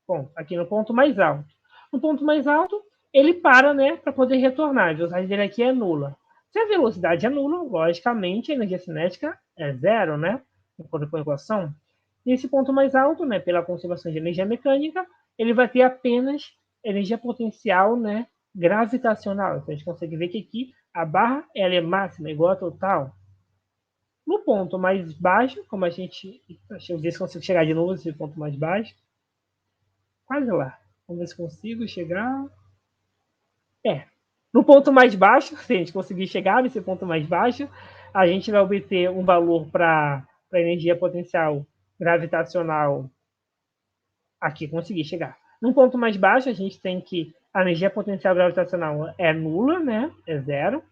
Bom, aqui no ponto mais alto. No ponto mais alto, ele para, né, para poder retornar. A velocidade dele aqui é nula. Se a velocidade é nula, logicamente a energia cinética é zero, né? De acordo com a equação. Nesse ponto mais alto, né, pela conservação de energia mecânica, ele vai ter apenas energia potencial, né, gravitacional. Então a gente consegue ver que aqui a barra ela é máxima, igual a total. No ponto mais baixo, como a gente. Deixa eu ver se consigo chegar de novo nesse ponto mais baixo. Quase lá. Vamos ver se consigo chegar. No ponto mais baixo, se a gente conseguir chegar nesse ponto mais baixo, a gente vai obter um valor para para a energia potencial gravitacional aqui conseguir chegar. Num ponto mais baixo, a gente tem que a energia potencial gravitacional é nula, né? É zero.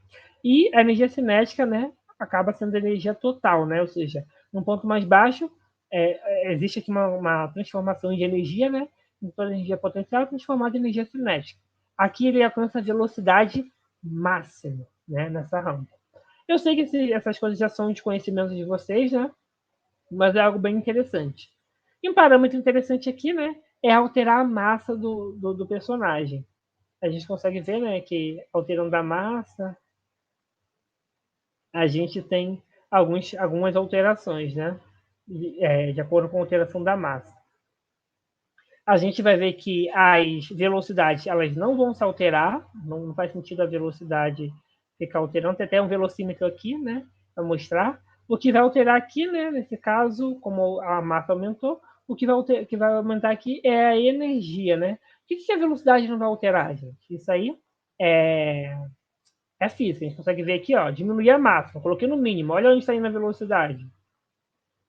E a energia cinética, né? Acaba sendo energia total, né? Ou seja, num ponto mais baixo, existe aqui uma transformação de energia, né? Então, a energia potencial é transformada em energia cinética. Aqui ele alcança a velocidade máxima, né? Nessa rampa. Eu sei que essas coisas já são de conhecimento de vocês, né? Mas é algo bem interessante. E um parâmetro interessante aqui, né, é alterar a massa do personagem. A gente consegue ver, né, que alterando a massa, a gente tem algumas alterações, né, de acordo com a alteração da massa. A gente vai ver que as velocidades elas não vão se alterar, não faz sentido a velocidade ficar alterando. Tem até um velocímetro aqui, né, para mostrar. O que vai alterar aqui, né, nesse caso, como a massa aumentou, o que vai aumentar aqui é a energia, né? O que a velocidade não vai alterar, gente? Isso aí é física. A gente consegue ver aqui, ó, diminuir a massa. Eu coloquei no mínimo. Olha onde está indo a velocidade.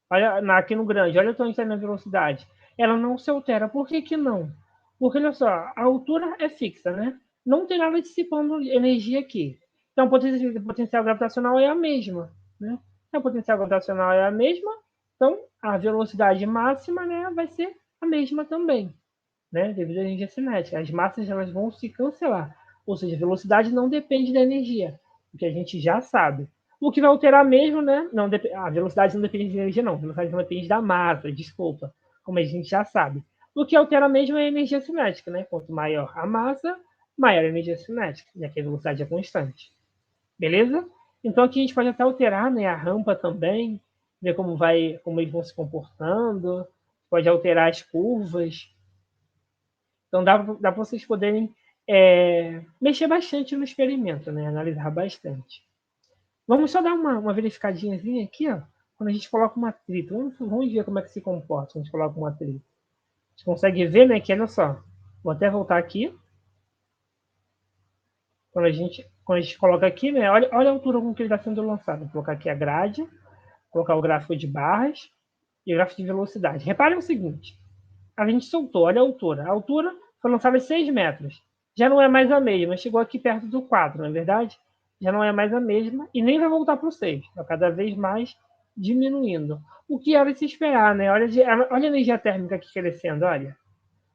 Olha aqui no grande, olha onde está indo a velocidade. Ela não se altera. Por que não? Porque, olha só, a altura é fixa, né? Não tem nada dissipando energia aqui. Então, o potencial gravitacional é a mesma, né? Se o potencial gravitacional é a mesma, então a velocidade máxima, né, vai ser a mesma também, né? Devido à energia cinética. As massas elas vão se cancelar. Ou seja, a velocidade não depende da energia, o que a gente já sabe. O que vai alterar mesmo, né? Não, a velocidade não depende de energia, não. A velocidade não depende da massa, desculpa. Como a gente já sabe. O que altera mesmo é a energia cinética, né? Quanto maior a massa, maior a energia cinética, né? Que a velocidade é constante. Beleza? Então aqui a gente pode até alterar, né, a rampa também, ver como eles vão se comportando, pode alterar as curvas. Então dá para vocês poderem mexer bastante no experimento, né? Analisar bastante. Vamos só dar uma verificadinha aqui, ó, quando a gente coloca um atrito. Vamos ver como é que se comporta quando a gente coloca um atrito. A gente consegue ver, né, que olha só. Vou até voltar aqui. Quando a gente coloca aqui, né, olha a altura com que ele está sendo lançado. Vou colocar aqui a grade, colocar o gráfico de barras e o gráfico de velocidade. Reparem o seguinte, a gente soltou, olha a altura. A altura foi lançada a 6 metros. Já não é mais a mesma, chegou aqui perto do 4, não é verdade? Já não é mais a mesma e nem vai voltar para o 6. Está cada vez mais diminuindo. O que era de se esperar, né? Olha a energia térmica aqui crescendo, olha.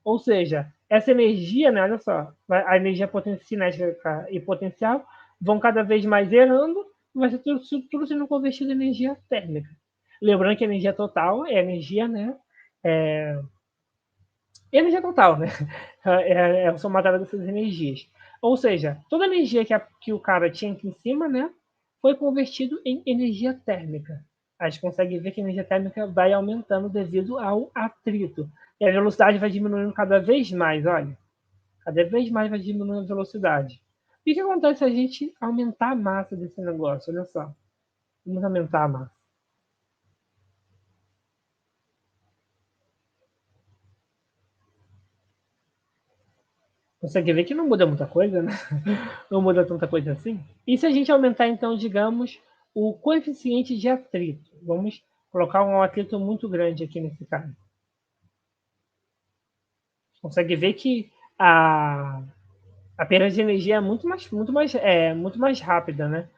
Ou seja, essa energia, né, olha só, a energia cinética e potencial vão cada vez mais zerando e vai ser tudo sendo convertido em energia térmica. Lembrando que a energia total é energia, né? Energia total, né? É a somatória dessas energias. Ou seja, toda a energia que o cara tinha aqui em cima, né? Foi convertido em energia térmica. A gente consegue ver que a energia térmica vai aumentando devido ao atrito. E a velocidade vai diminuindo cada vez mais, olha. Cada vez mais vai diminuindo a velocidade. E o que acontece se a gente aumentar a massa desse negócio? Olha só. Vamos aumentar a massa. Consegue ver que não muda muita coisa, né? Não muda tanta coisa assim. E se a gente aumentar, então, digamos, o coeficiente de atrito? Vamos colocar um atrito muito grande aqui nesse caso. Consegue ver que a perda de energia é muito mais rápida, né?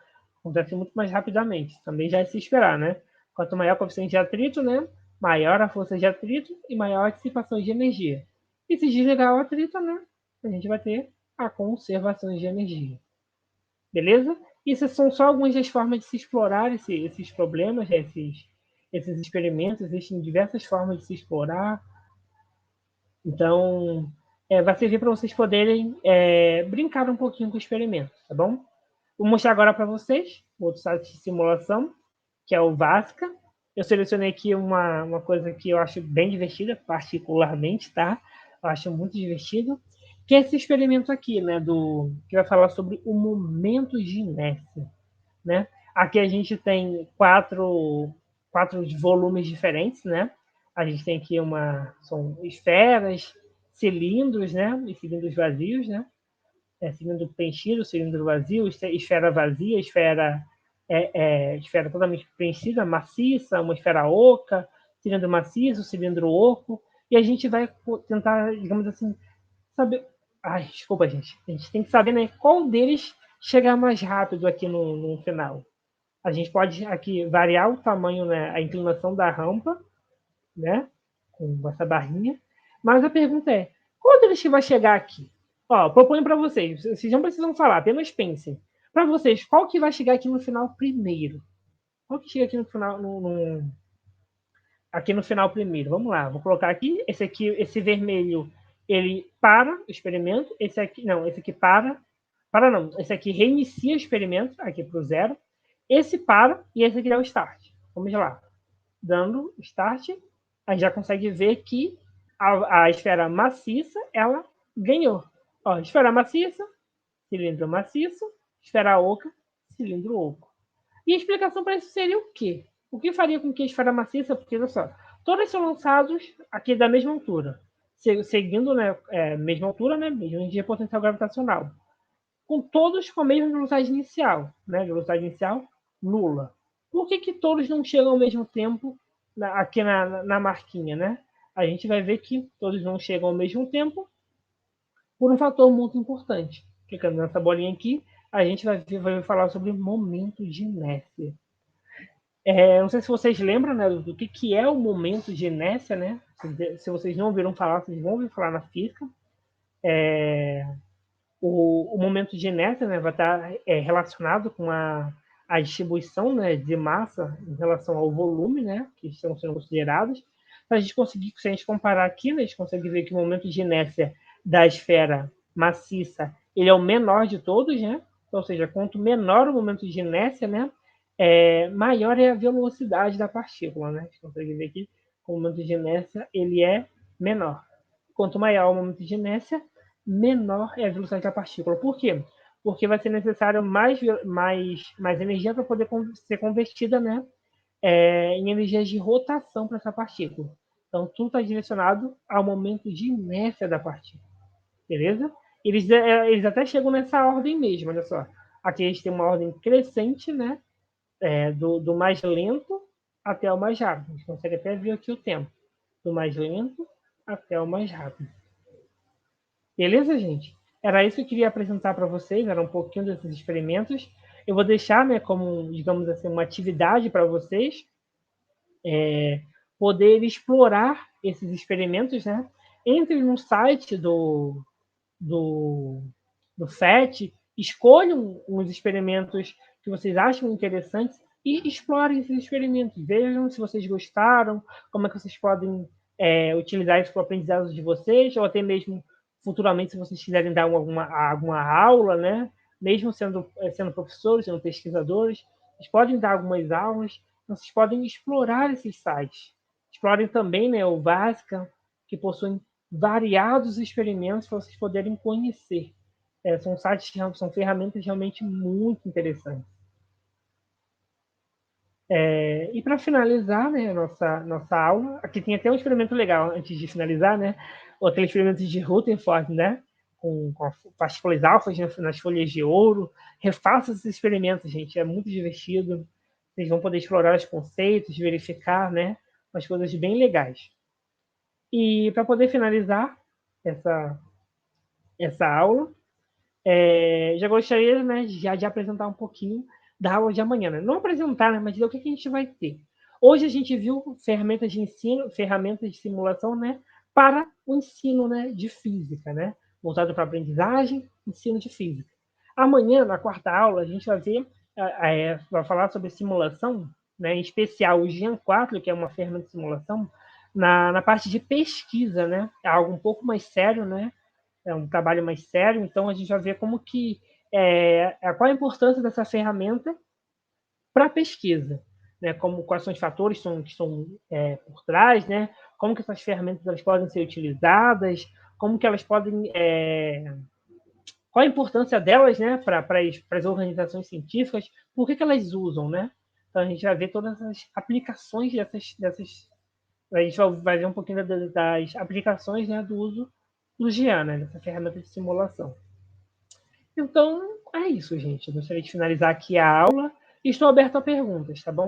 Acontece muito mais rapidamente. Também já é se esperar, né? Quanto maior o coeficiente de atrito, né? Maior a força de atrito e maior a dissipação de energia. E se desligar o atrito, né? A gente vai ter a conservação de energia. Beleza? Isso são só algumas das formas de se explorar esses problemas, esses experimentos. Existem diversas formas de se explorar. Então, vai servir para vocês poderem brincar um pouquinho com o experimento, tá bom? Vou mostrar agora para vocês o outro site de simulação, que é o VASCA. Eu selecionei aqui uma coisa que eu acho bem divertida, particularmente, tá? Eu acho muito divertido, que é esse experimento aqui, né, que vai falar sobre o momento de inércia, né? Aqui a gente tem quatro volumes diferentes, né? A gente tem aqui são esferas, cilindros, né? E cilindros vazios, né? Cilindro preenchido, cilindro vazio, esfera vazia, esfera esfera totalmente preenchida, maciça, uma esfera oca, cilindro maciço, cilindro oco, e a gente vai tentar, digamos assim, saber... Ai, desculpa, gente. A gente tem que saber, né, qual deles chegar mais rápido aqui no final. A gente pode aqui variar o tamanho, né, a inclinação da rampa, né, com essa barrinha. Mas a pergunta é, qual deles que vai chegar aqui? Ó, proponho para vocês, vocês não precisam falar, apenas pensem. Para vocês, qual que vai chegar aqui no final primeiro? Qual que chega aqui no final, aqui no final primeiro? Vamos lá, vou colocar aqui, esse vermelho, ele para o experimento, esse aqui não, esse aqui reinicia o experimento, aqui para o zero, esse para e esse aqui é o start. Vamos lá, dando start, a gente já consegue ver que a esfera maciça, ela ganhou. Ó, esfera maciça, cilindro maciço, esfera oca, cilindro oco. E a explicação para isso seria o quê? O que faria com que a esfera maciça, porque olha só, todos são lançados aqui da mesma altura, seguindo, né, mesma altura, né, mesma energia potencial gravitacional, com todos com a mesma velocidade inicial, né, velocidade inicial nula. Por que todos não chegam ao mesmo tempo aqui na marquinha, né? A gente vai ver que todos não chegam ao mesmo tempo por um fator muito importante. Clicando nessa bolinha aqui, a gente vai falar sobre momento de inércia. Não sei se vocês lembram, né, do que é o momento de inércia, né? Se vocês não ouviram falar, vocês vão ouvir falar na física. O momento de inércia, né, vai estar relacionado com a distribuição, né, de massa em relação ao volume, né, que estão sendo considerados. Para a gente conseguir, se a gente comparar aqui, né, a gente consegue ver que o momento de inércia da esfera maciça ele é o menor de todos, né? Ou seja, quanto menor o momento de inércia, né, maior é a velocidade da partícula, né? A gente consegue ver aqui que o momento de inércia ele é menor. Quanto maior o momento de inércia, menor é a velocidade da partícula. Por quê? Porque vai ser necessário mais energia para poder ser convertida, né, em energias de rotação para essa partícula. Então, tudo está direcionado ao momento de inércia da partícula. Beleza? Eles até chegam nessa ordem mesmo, olha só. Aqui a gente tem uma ordem crescente, né, do mais lento até o mais rápido. A gente consegue até ver aqui o tempo. Do mais lento até o mais rápido. Beleza, gente? Era isso que eu queria apresentar para vocês, era um pouquinho desses experimentos. Eu vou deixar, né, como, digamos assim, uma atividade para vocês poder explorar esses experimentos, né? Entrem no site do FET, escolham uns experimentos que vocês acham interessantes e explorem esses experimentos. Vejam se vocês gostaram, como é que vocês podem utilizar isso para o aprendizado de vocês, ou até mesmo futuramente, se vocês quiserem dar alguma aula, né? Mesmo sendo professores, sendo pesquisadores, vocês podem dar algumas aulas, vocês podem explorar esses sites. Explorem também, né, o VASCA, que possuem variados experimentos para vocês poderem conhecer. São sites, são ferramentas realmente muito interessantes. E para finalizar, né, nossa aula, aqui tem até um experimento legal antes de finalizar, né? Aquele experimento de Rutherford, né? Com partículas alfas nas folhas de ouro. Refaça esses experimentos, gente, é muito divertido. Vocês vão poder explorar os conceitos, verificar, né? Umas coisas bem legais. E para poder finalizar essa aula, já gostaria, né, de apresentar um pouquinho da aula de amanhã. Né? Não apresentar, né, mas dizer o que a gente vai ter. Hoje a gente viu ferramentas de ensino, ferramentas de simulação, né, para o ensino, né, de física, né, voltado para aprendizagem, ensino de física. Amanhã, na quarta aula, a gente vai ver, vai falar sobre simulação, né, em especial o Gen 4, que é uma ferramenta de simulação, na parte de pesquisa, né, é algo um pouco mais sério, né, é um trabalho mais sério, então a gente vai ver como que qual a importância dessa ferramenta para a pesquisa, né? Quais são os fatores que estão por trás, né? Como que essas ferramentas elas podem ser utilizadas, como que elas podem qual a importância delas, né, para as organizações científicas, por que elas usam, né? Então a gente vai ver todas as aplicações dessas a gente vai ver um pouquinho das aplicações, né, do uso do GIA, né, dessa ferramenta de simulação. Então, é isso, gente. Eu gostaria de finalizar aqui a aula. Estou aberto a perguntas, tá bom?